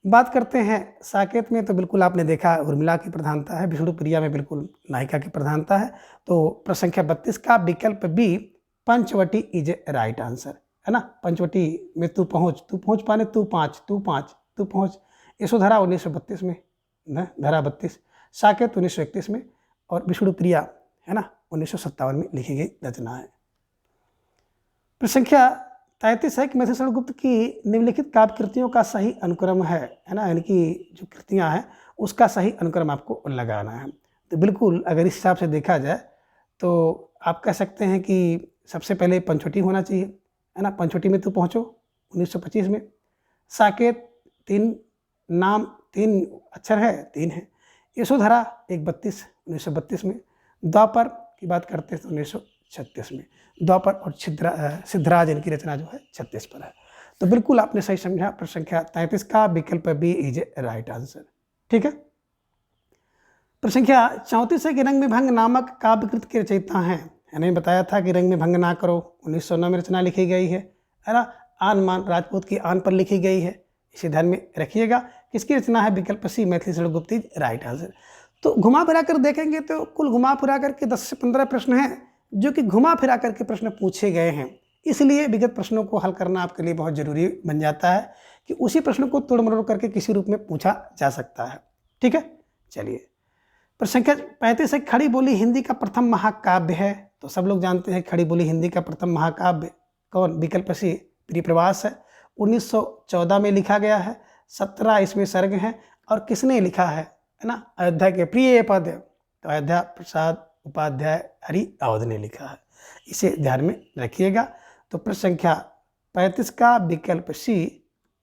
बात करते हैं साकेत में, तो बिल्कुल आपने देखा उर्मिला की प्रधानता है। विष्णुप्रिया में बिल्कुल नायिका की प्रधानता है। तो प्रश्न संख्या 32 का विकल्प B Panchavati is right answer, है ना। पंचवटी में तू पहुँच पाने, तू पहुँच। यशोधरा 1932 में, धारा 32, साकेत 1931 में, और विष्णुप्रिया, है ना, 1957 में लिखी गई रचना है। प्रश्न संख्या 33 है कि मधुसूदन गुप्त की निम्नलिखित काव्य कृतियों का सही अनुक्रम है ना। यानी कि जो कृतियां हैं उसका सही अनुक्रम आपको लगाना है। तो बिल्कुल अगर इस हिसाब से देखा जाए तो आप कह सकते हैं कि सबसे पहले पंचवटी होना चाहिए, है ना। पंचवटी में तो पहुँचो 1925 में। साकेत 3 नाम 3 अक्षर है, 3 है। यशोधरा 1932 में। द्वापर की बात करते हैं तो 1936 में। द्वापर और सिद्धराज इनकी रचना जो है 36 पर है। तो बिल्कुल आपने सही समझा। प्रश्न संख्या 33 का विकल्प B is a right answer. ठीक है। प्रश्न संख्या 34 है कि रंग में भंग नामक काव्यकृत के रचयिता हैं। मैंने बताया था कि रंग में भंग ना करो 1909 में रचना लिखी गई है ना। आन मान राजपूत की आन पर लिखी गई है, इसे ध्यान में रखिएगा। किसकी रचना है? विकल्प सी Maithili Sharan Gupt is right answer. तो घुमा फिरा कर देखेंगे तो कुल घुमा फिरा करके 10 से 15 प्रश्न हैं जो कि घुमा फिरा करके प्रश्न पूछे गए हैं। इसलिए विगत प्रश्नों को हल करना आपके लिए बहुत जरूरी बन जाता है कि उसी प्रश्न को तोड़ मरोड़ करके किसी रूप में पूछा जा सकता है। ठीक है, चलिए। प्रश्न संख्या 35 है खड़ी बोली हिंदी का प्रथम महाकाव्य है। तो सब लोग जानते हैं खड़ी बोली हिंदी का प्रथम महाकाव्य कौन? विकल्प सी प्रिय प्रवास है। 1914 में लिखा गया है, 17 इसमें सर्ग हैं। और किसने लिखा है ना? अयोध्या के प्रिय पद, तो अयोध्या प्रसाद उपाध्याय हरि अवध ने लिखा है, इसे ध्यान में रखिएगा। तो प्रश्न संख्या 35 का विकल्प सी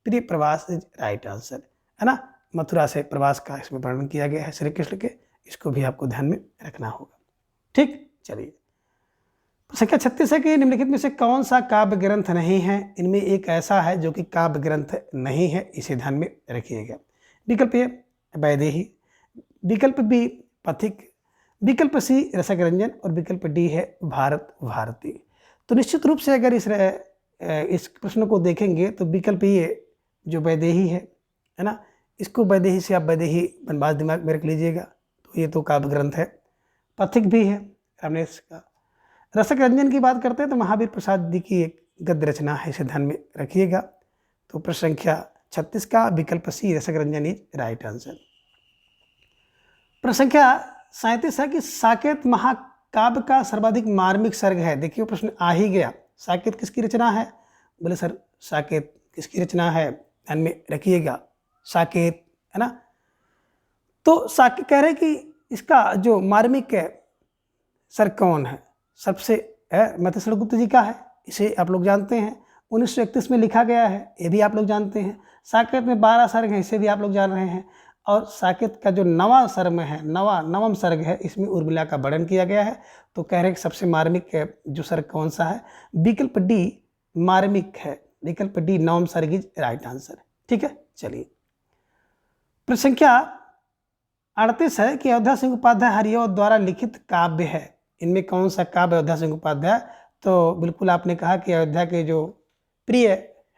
प्रिय प्रवास इज राइट आंसर, है ना। मथुरा से प्रवास का इसमें वर्णन किया गया है श्री कृष्ण के, इसको भी आपको ध्यान में रखना होगा। ठीक, चलिए। संख्या 36 है कि निम्नलिखित में से कौन सा काव्य ग्रंथ नहीं है? इनमें एक ऐसा है जो कि काव्य ग्रंथ नहीं है, इसे ध्यान में रखिएगा। विकल्प ए वैदेही, विकल्प बी पथिक, विकल्प सी रसक रंजन और विकल्प डी है भारत भारती। तो निश्चित रूप से अगर इस प्रश्न को देखेंगे तो विकल्प ये जो वैदेही है ना, इसको वैदेही से आप वैदेही बनवास दिमाग में रख लीजिएगा। तो ये तो काव्य ग्रंथ है। पथिक भी है रामनेश का। रसक रंजन की बात करते हैं तो महावीर प्रसाद जी की एक गद्य रचना है, इसे ध्यान में रखिएगा। तो प्रश्न संख्या 36 का विकल्प सी रसक रंजन इज राइट आंसर। प्रश्न संख्या 37 है कि साकेत महाकाव्य का सर्वाधिक मार्मिक सर्ग है। देखिए प्रश्न आ ही गया, साकेत किसकी रचना है? बोले सर साकेत किसकी रचना है? ध्यान में रखिएगा, साकेत, है ना। तो साकेत कह रहे कि इसका जो मार्मिक है सर्ग कौन है? सबसे मैथिली शरण गुप्त जी का है, इसे आप लोग जानते हैं। 1931 में लिखा गया है, ये भी आप लोग जानते हैं। साकेत में 12 सर्ग हैं, इसे भी आप लोग जान रहे हैं। और साकेत का जो नवम सर्ग है, इसमें उर्मिला का वर्णन किया गया है। तो कह रहे हैं कि सबसे मार्मिक जो सर्ग कौन सा है? विकल्प डी मार्मिक है, विकल्प डी नवम सर्ग इज राइट आंसर। ठीक है, चलिए। प्रश्न संख्या 38 है कि अयोध्या सिंह उपाध्याय हरिऔध द्वारा लिखित काव्य है। इनमें कौन सा काव्य अयोध्या सिंह उपाध्याय? तो बिल्कुल आपने कहा कि अयोध्या के जो प्रिय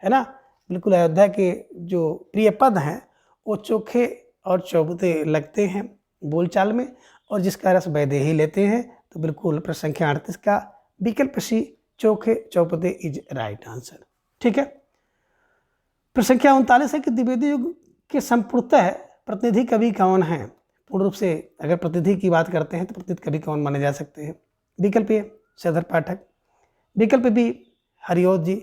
है ना, बिल्कुल अयोध्या के जो प्रिय पद हैं वो चोखे और चौबते लगते हैं बोलचाल में, और जिसका रस वैदेही लेते हैं। तो बिल्कुल प्रश्न संख्या 38 का विकल्प सी चोखे चौपते इज राइट आंसर। ठीक है। प्रश्न संख्या 39 है कि द्विवेदी युग के संपूर्णतः प्रतिनिधि कवि कौन है? पूर्ण रूप से अगर प्रतिनिधि की बात करते हैं तो प्रतिनिधि कवि कौन माने जा सकते हैं? विकल्प ए श्रीधर पाठक, विकल्प बी हरिऔध जी,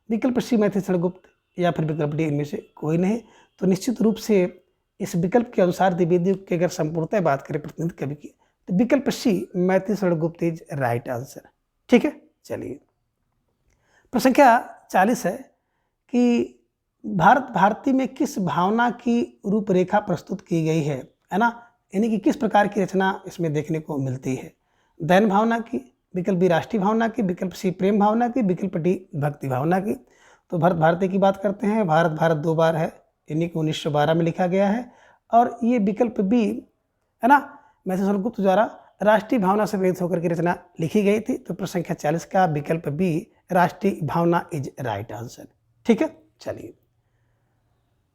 विकल्प सी मैथिली शरण गुप्त, या फिर विकल्प डी इनमें से कोई नहीं। तो निश्चित रूप से इस विकल्प के अनुसार द्विवेदी युग की अगर संपूर्णतः बात करें प्रतिनिधि कवि की, तो विकल्प सी Maithili Sharan Gupt is right answer. ठीक है, चलिए। प्रश्न संख्या 40 है कि भारत भारती में किस भावना की रूपरेखा प्रस्तुत की गई है ना, यानी कि किस प्रकार की रचना इसमें देखने को मिलती है? दैन भावना की, विकल्प बी राष्ट्रीय भावना की, विकल्प सी प्रेम भावना की, विकल्प डी भक्ति भावना की। तो भारत भारती की बात करते हैं, भारत भारत 2 बार है, यानी कि 1912 में लिखा गया है। और ये विकल्प बी है ना, मैथिली शरण गुप्त द्वारा राष्ट्रीय भावना से प्रेरित होकर की रचना लिखी गई थी। तो प्रश्न संख्या 40 का विकल्प बी राष्ट्रीय भावना इज राइट आंसर। ठीक है, चलिए।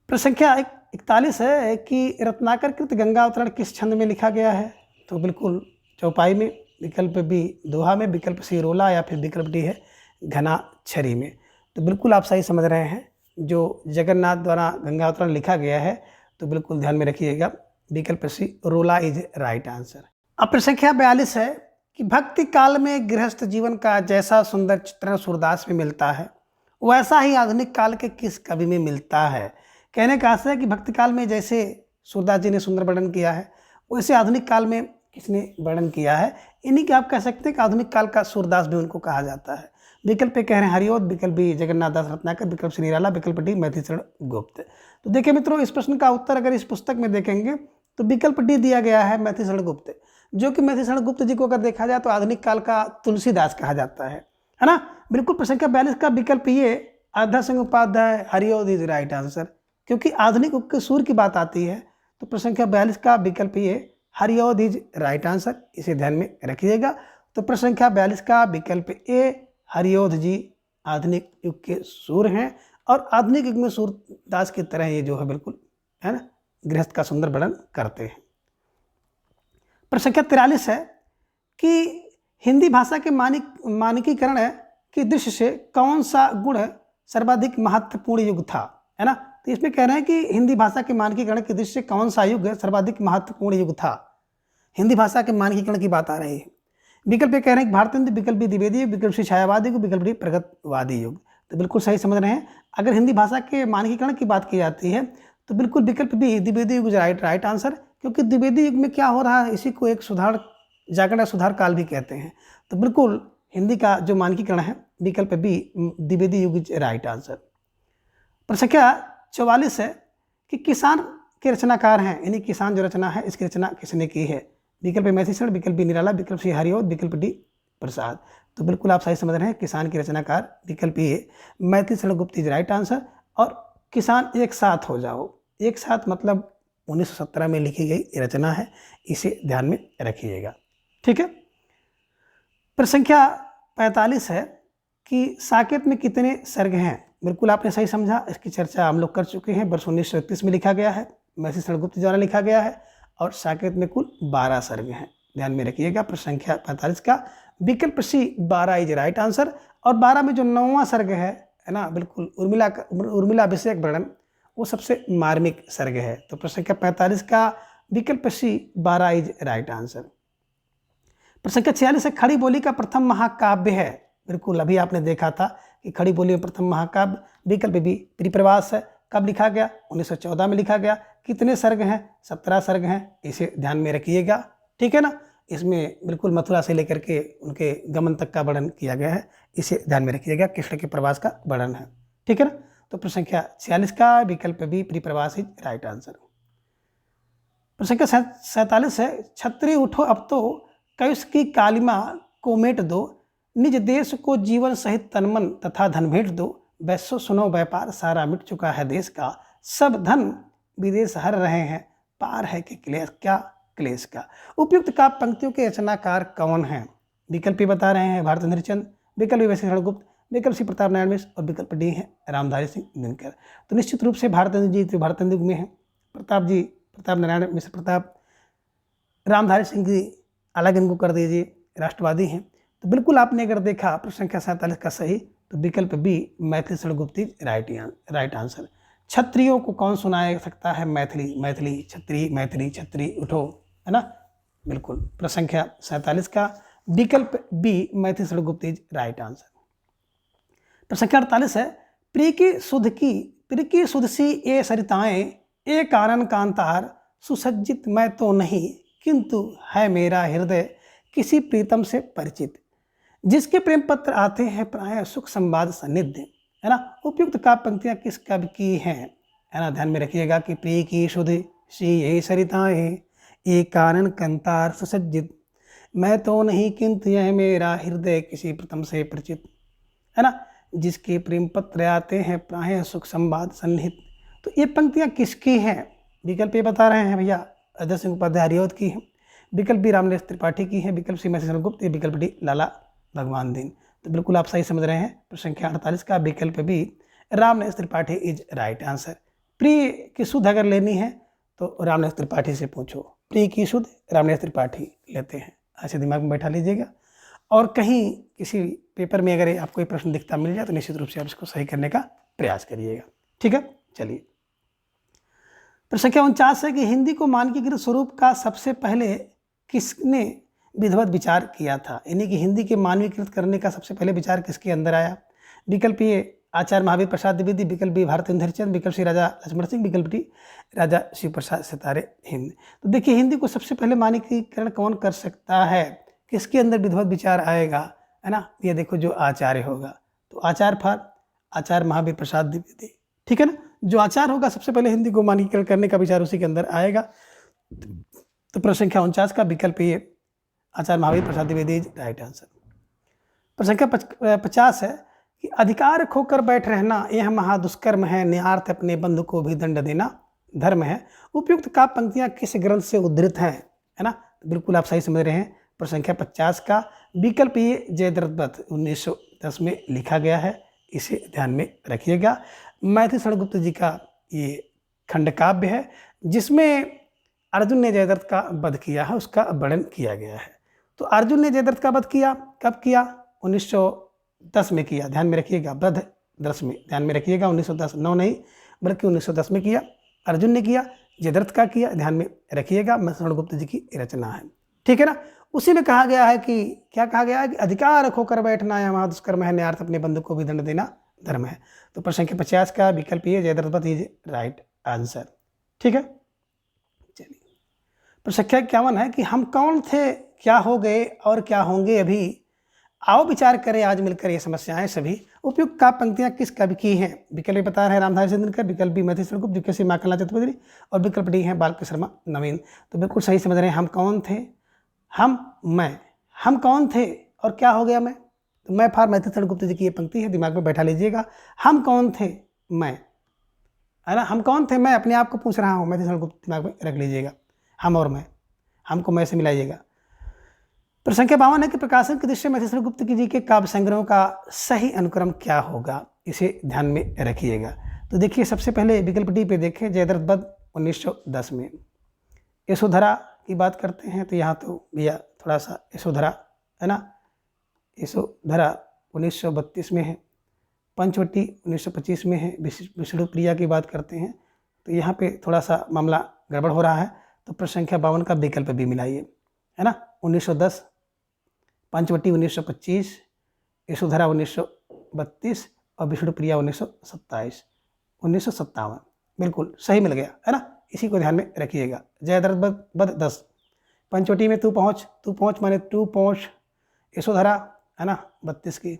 प्रश्न संख्या 41 है कि रत्नाकर कृत गंगा अवतरण किस छंद में लिखा गया है? तो बिल्कुल चौपाई में, विकल्प बी दोहा में, विकल्प सी रोला, या फिर विकल्प डी है घना छरी में। तो बिल्कुल आप सही समझ रहे हैं, जो जगन्नाथ द्वारा गंगा अवतरण लिखा गया है, तो बिल्कुल ध्यान में रखिएगा, विकल्प सी रोला इज राइट आंसर। अब प्रश्न संख्या 42 है कि भक्ति काल में गृहस्थ जीवन का जैसा सुंदर चित्रण सूरदास में मिलता है, वैसा ही आधुनिक काल के किस कवि में मिलता है? कहने का आशय है कि भक्ति काल में जैसे सूरदास जी ने सुंदर वर्णन किया है, वैसे आधुनिक काल में किसने वर्णन किया है? इन्हीं के आप कह सकते हैं कि आधुनिक काल का सूरदास भी उनको कहा जाता है। विकल्प ए कह रहे हैं हरिओद, विकल्प बी जगन्नाथ दास रत्नाकर, विकल्प सी निराला, विकल्प डी मैथिलीशरण गुप्त। तो देखिए मित्रों, इस प्रश्न का उत्तर अगर इस पुस्तक में देखेंगे तो विकल्प डी दिया गया है मैथिलीशरण गुप्त, जो कि मैथिलीशरण गुप्त जी को अगर देखा जाए तो आधुनिक काल का तुलसीदास कहा जाता है ना। बिल्कुल प्रश्न संख्या 42 का विकल्प ये आधा Singh Upadhyay Hariaudh is right answer, क्योंकि आधुनिक युग के सूर्य की बात आती है तो प्रश्न संख्या 42 का विकल्प ये हरिओद इज राइट आंसर, इसे ध्यान में रखिएगा। तो प्रश्न संख्या 42 का विकल्प ए हरिओद जी आधुनिक युग के सूर्य हैं और आधुनिक युग में सूरदास की तरह ये जो है बिल्कुल है ना गृहस्थ का सुंदर वर्णन करते हैं। प्रश्न संख्या 43 है कि हिंदी भाषा के मानकीकरण की दृष्टि से कौन सा गुण सर्वाधिक महत्वपूर्ण युग था, है ना। तो इसमें कह रहे हैं कि हिंदी भाषा के मानकीकरण की दृष्टि से कौन सा युग सर्वाधिक महत्वपूर्ण युग था। हिंदी भाषा के मानकीकरण की बात आ रही है। विकल्प कह रहे हैं भारतेंदु, विकल्प बी द्विवेदी युग, विकल्प सी छायावादी युग, विकल्प डी प्रगतवादी युग। तो बिल्कुल सही समझ रहे हैं। अगर हिंदी भाषा के मानकीकरण की बात की जाती है तो बिल्कुल विकल्प बी द्विवेदी युग राइट आंसर, क्योंकि द्विवेदी युग में क्या हो रहा है, इसी को एक जागरण सुधार काल भी कहते हैं। तो बिल्कुल हिंदी का जो मानकीकरण है विकल्प बी द्विवेदी युग राइट आंसर। प्रश्न संख्या 44 है कि किसान के रचनाकार हैं, यानी किसान जो रचना है इसकी रचना किसने की है। विकल्प ए मैथिलीशरण, विकल्प बी निराला, विकल्प सी हरिओद, विकल्प डी प्रसाद। तो बिल्कुल आप सही समझ रहे हैं, किसान की रचनाकार विकल्प ए Maithilisharan Gupt is right answer. और किसान एक साथ हो जाओ, एक साथ मतलब 1917 में लिखी गई रचना है, इसे ध्यान में रखिएगा, ठीक है। प्रश्न संख्या 45 है कि साकेत में कितने सर्ग हैं। बिल्कुल आपने सही समझा, इसकी चर्चा हम लोग कर चुके हैं। वर्ष 1931 में लिखा गया है, मैथिलीशरण गुप्त द्वारा लिखा गया है और साकेत में कुल 12 सर्ग हैं, ध्यान में रखिएगा। प्रश्न संख्या 45 का विकल्प सी 12 इज राइट आंसर। और 12 में जो 9वां सर्ग है ना, बिल्कुल उर्मिला अभिषेक वर्णन, वो सबसे मार्मिक सर्ग है। तो प्रश्न संख्या 45 का विकल्प सी 12 इज राइट आंसर। प्रश्न संख्या 46 है खड़ी बोली का प्रथम महाकाव्य है। बिल्कुल अभी आपने देखा था कि खड़ी बोली में प्रथम महाकाव्य विकल्प बी परिप्रवास है। कब लिखा गया? 1914 में लिखा गया। कितने सर्ग हैं? 17 सर्ग हैं, इसे ध्यान में रखिएगा, ठीक है ना। इसमें बिल्कुल मथुरा से लेकर के उनके गमन तक का वर्णन किया गया है, इसे ध्यान में रखिएगा। कृष्ण के प्रवास का वर्णन है, ठीक है ना। तो प्रश्न संख्या 46 का विकल्प बी परिप्रवास इज राइट आंसर। प्रश्न संख्या 47 है छत्री उठो अब तो कयुष की कालिमा को मेट दो, निज देश को जीवन सहित तनमन तथा धन भेंट दो, वैसो सुनो व्यापार सारा मिट चुका है देश का, सब धन विदेश हर रहे हैं, पार है कि क्लेश का। उपयुक्त काव्य पंक्तियों के रचनाकार कौन हैं? विकल्प बता रहे हैं भारतेंद्र चंद, विकल्प मैथिलीशरण गुप्त, विकल्प सी प्रताप नारायण मिश्र और विकल्प डी है रामधारी सिंह दिनकर। तो निश्चित रूप से भारतेंद्र जी तो भारतेंद्र युग में है, प्रताप नारायण मिश्र रामधारी सिंह जी अलग इनको कर दीजिए, राष्ट्रवादी हैं। तो बिल्कुल आपने अगर देखा प्रश्न संख्या 47 का सही, तो विकल्प B Maithilisharan Gupt right answer. क्षत्रियों को कौन सुनाया सकता है? मैथिली छत्री उठो, है ना। बिल्कुल प्रश्न संख्या 47 का विकल्प B Maithilisharan Gupt right answer. प्रश्न संख्या 48 है प्रिय की सुध सी ए सरिताएं, ए कानन कांतार सुसज्जित मैं तो नहीं, किंतु है मेरा हृदय किसी प्रीतम से परिचित, जिसके प्रेम पत्र आते हैं प्राय सुख संवाद सन्निध्य, है ना। उपयुक्त काव्य पंक्तियां किस कवि की हैं, है ना। ध्यान में रखिएगा कि प्रिय की शुद्ध सी ये सरिताएं, एक कानन कंतार सुसज्जित मैं तो नहीं, किंतु यह मेरा हृदय किसी प्रीतम से परिचित, है ना। जिसके प्रेम पत्र आते हैं प्राय सुख संवाद सन्निहित। तो ये पंक्तियां किसकी हैं? विकल्प ये बता रहे हैं भैया अजय सिंह उपाध्याय हरिओद की है, विकल्प बी रामनेश त्रिपाठी की है, विकल्प सी मैथिलीशरण गुप्त, विकल्प डी लाला भगवान दीन। तो बिल्कुल आप सही समझ रहे हैं। प्रश्न संख्या 48 का विकल्प B Ramnesh Tripathi is right answer. प्रिय की शुद्ध अगर लेनी है तो रामनेश त्रिपाठी से पूछो, प्रिय की शुद्ध रामनेश त्रिपाठी लेते हैं, ऐसे दिमाग में बैठा लीजिएगा। और कहीं किसी पेपर में अगर आपको कोई प्रश्न दिखता मिल जाए तो निश्चित रूप से आप इसको सही करने का प्रयास करिएगा, ठीक है। चलिए प्रश्न संख्या 49 है कि हिंदी को मानकीकृत स्वरूप का सबसे पहले किसने विधिवत विचार किया था, यानी कि हिंदी के मानवीकृत करने का सबसे पहले विचार किसके अंदर आया। विकल्प ए आचार्य महावीर प्रसाद द्विवेदी, विकल्प बी भारतेंद्र हरिश्चंद्र, विकल्प सी राजा लक्ष्मण सिंह, विकल्प डी राजा शिव प्रसाद सितारे हिंद। तो देखिए हिंदी को सबसे पहले मानकीकरण कौन कर सकता है, किसके अंदर विधिवत विचार आएगा, है ना, ये देखो जो आचार्य होगा, तो आचार्य महावीर प्रसाद द्विवेदी, ठीक है ना, जो आचार्य होगा सबसे पहले हिंदी को मानकीकरण करने का विचार उसी के अंदर आएगा। तो प्रश्न संख्या 49 का विकल्प ये आचार्य महावीर प्रसाद द्विवेदी राइट आंसर। प्रश्न संख्या 50 है कि अधिकार खोकर बैठ रहना यह महादुष्कर्म है, न्यार्थ अपने बंधु को भी दंड देना धर्म है। उपयुक्त का पंक्तियां किस ग्रंथ से उद्धृत हैं, है ना, बिल्कुल आप सही समझ रहे हैं। प्रश्न संख्या 50 का विकल्प ये जयद्रथ वध 1910 में लिखा गया है, इसे ध्यान में रखिएगा। मैथिली शरण गुप्त जी का ये खंड काव्य है जिसमें अर्जुन ने जयद्रथ का वध किया है, उसका वर्णन किया गया है। तो अर्जुन ने जयद्रथ का वध किया, कब किया, 1910 में किया, ध्यान में रखिएगा, वध 10 में, ध्यान में रखिएगा, 1910, 9 नहीं बल्कि 1910 में किया, अर्जुन ने किया, जयद्रथ का किया, ध्यान में रखिएगा, मैथिली गुप्त जी की रचना है, ठीक है ना। उसी में कहा गया है कि क्या कहा गया है कि अधिकार खोकर बैठना या महादुष्कर्म है, न्यार्थ अपने बंधु को भी दंड देना धर्म है। तो प्रश्न संख्या 50 का विकल्प ये जयद्रथ वध इज राइट आंसर, ठीक है। चलिए प्रश्न संख्या 51 है कि हम कौन थे, क्या हो गए और क्या होंगे अभी, आओ विचार करें आज मिलकर ये समस्याएं सभी। उपयुक्त का पंक्तियां किस कवि की हैं, विकल्प बता रहे हैं रामधारी सिंह, विकल्प बी मैथिली शरण गुप्त, विकल्प सी माखनलाल चतुर्वेदी और विकल्प डी है बालकृष्ण शर्मा नवीन। तो बिल्कुल सही समझ रहे हैं। हम कौन थे, हम कौन थे और क्या हो गया मैं, तो मैं फार मैथिली शरण गुप्त जी की ये पंक्ति है, दिमाग में बैठा लीजिएगा। हम कौन थे, मैं, है ना, हम कौन थे, मैं अपने आप को पूछ रहा हूँ, मैथिली शरण गुप्त दिमाग में रख लीजिएगा, हम और मैं, हमको मैं से मिलाइएगा। प्रश्न संख्या 52 है कि प्रकाशन के दृष्टि मैथिली शरण गुप्त जी के काव्य संग्रहों का सही अनुक्रम क्या होगा, इसे ध्यान में रखिएगा। तो देखिए सबसे पहले विकल्प डी पे देखें, जयद्रथ वध 1910 में। यशोधरा की बात करते हैं तो यहाँ तो भैया थोड़ा सा यशोधरा, है ना, यशोधरा 1932 में है। पंचवटी 1925 में है। विष्णु प्रिया की बात करते हैं तो यहाँ पे थोड़ा सा मामला गड़बड़ हो रहा है, तो प्रश्न संख्या 52 का विकल्प भी मिलाइए, है ना, 1910, पंचवटी 1925, यशोधरा 1932 और विष्णु प्रिया 1957, बिल्कुल सही मिल गया, है ना, इसी को ध्यान में रखिएगा। जयद्रथ वध 10, पंचवटी में तू पहुँच माने तू पहुँच, यशोधरा, है ना, 32 की,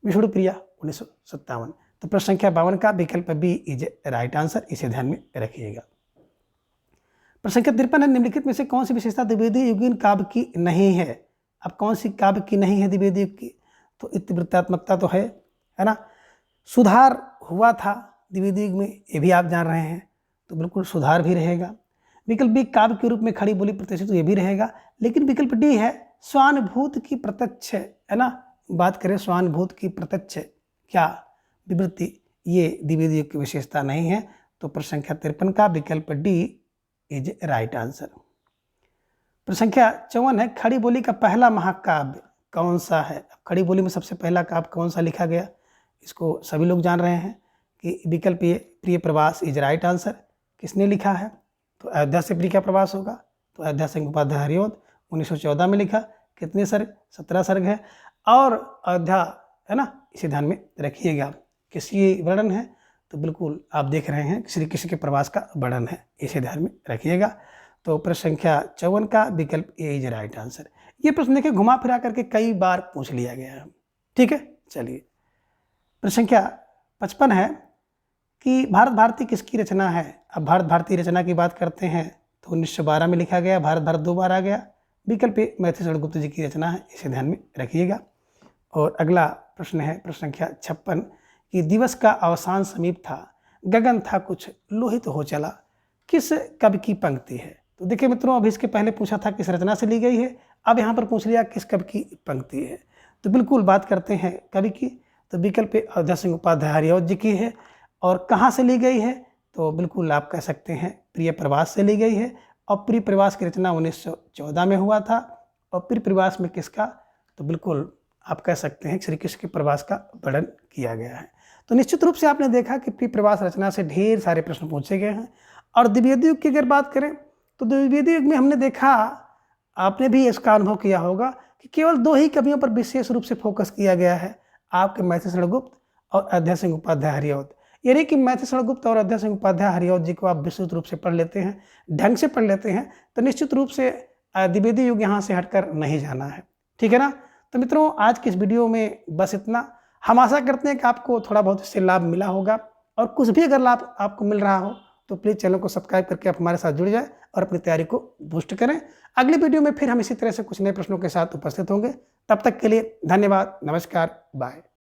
विष्णु प्रिया 1957। तो प्रश्न संख्या 52 का विकल्प बी इज राइट आंसर, इसे ध्यान में रखिएगा। प्रश्न संख्या 53 है, निम्नलिखित में से कौन सी विशेषता द्विवेदी युगीन काव्य की नहीं है। अब कौन सी काव्य की नहीं है द्विवेदी युग की, तो इतिवृत्तात्मकता तो है ना, सुधार हुआ था द्विवेदी युग में, ये भी आप जान रहे हैं, तो बिल्कुल सुधार भी रहेगा। विकल्प बी काव्य के रूप में खड़ी बोली प्रतिष्ठित, तो ये भी रहेगा। लेकिन विकल्प डी है स्वानुभूत की प्रत्यक्ष, है ना, बात करें स्वानुभूत की प्रत्यक्ष क्या विवृत्ति, ये द्विवेदी युग की विशेषता नहीं है। तो प्रश्न संख्या 53 का विकल्प डी इज राइट आंसर। प्रश्न संख्या 54 है, खड़ी बोली का पहला महाकाव्य कौन सा है। खड़ी बोली में सबसे पहला काव्य कौन सा लिखा गया, इसको सभी लोग जान रहे हैं कि विकल्प ये प्रिय प्रवास इज राइट आंसर। किसने लिखा है, तो अयोध्या से प्रिय का प्रवास होगा, तो अयोध्या सिंह उपाध्याय हरिओद 1914 में लिखा। कितने सर्ग, 17 सर्ग है, और अयोध्या, है ना, इसे ध्यान में रखिएगा। किसकी वर्णन है, तो बिल्कुल आप देख रहे हैं श्री कृष्ण के प्रवास का वर्णन है, इसे ध्यान में रखिएगा। तो प्रश्न संख्या 54 का विकल्प ए इज राइट आंसर। ये प्रश्न देखिए घुमा फिरा करके कई बार पूछ लिया गया है, ठीक है। चलिए प्रश्न संख्या 55 है कि भारत भारती किसकी रचना है। अब भारत भारती रचना की बात करते हैं तो 1912 में लिखा गया, भारत भारत 2 बार आ गया। विकल्प ए मैथिली शरण गुप्त जी की रचना है, इसे ध्यान में रखिएगा। और अगला प्रश्न है प्रश्न संख्या 56 कि दिवस का अवसान समीप था, गगन था कुछ लोहित हो चला, किस कवि की पंक्ति है। तो देखिए मित्रों, अभी इसके पहले पूछा था किस रचना से ली गई है, अब यहाँ पर पूछ लिया किस कवि की पंक्ति है। तो बिल्कुल बात करते हैं कवि की, तो विकल्प अयोध्या सिंह उपाध्याय हरिओद जी की है। और कहाँ से ली गई है, तो बिल्कुल आप कह सकते हैं प्रिय प्रवास से ली गई है। और प्रिय प्रवास की रचना 1914 में हुआ था। और प्रिय प्रवास में किसका, तो बिल्कुल आप कह सकते हैं श्री कृष्ण के प्रवास का वर्णन किया गया है। तो निश्चित रूप से आपने देखा कि प्रिय प्रवास रचना से ढेर सारे प्रश्न पूछे गए हैं। और द्विवेदी युग की अगर बात करें तो द्विवेदी युग में हमने देखा, आपने भी इसका अनुभव किया होगा कि केवल 2 ही कवियों पर विशेष रूप से फोकस किया गया है, आपके मैथिली शरण गुप्त और अध्यय सिंह उपाध्याय हरिऔध। ये नहीं कि मैथिलीशरण गुप्त और अध्यय सिंह उपाध्याय हरिऔध जी को आप विस्तृत रूप से पढ़ लेते हैं, ढंग से पढ़ लेते हैं, तो निश्चित रूप से द्विवेदी युग यहाँ से हटकर नहीं जाना है। ठीक है ना। तो मित्रों, आज की इस वीडियो में बस इतना। हम आशा करते हैं कि आपको थोड़ा बहुत इससे लाभ मिला होगा, और कुछ भी अगर लाभ आपको मिल रहा हो तो प्लीज़ चैनल को सब्सक्राइब करके आप हमारे साथ जुड़ जाए और अपनी तैयारी को बूस्ट करें। अगली वीडियो में फिर हम इसी तरह से कुछ नए प्रश्नों के साथ उपस्थित होंगे। तब तक के लिए धन्यवाद, नमस्कार, बाय।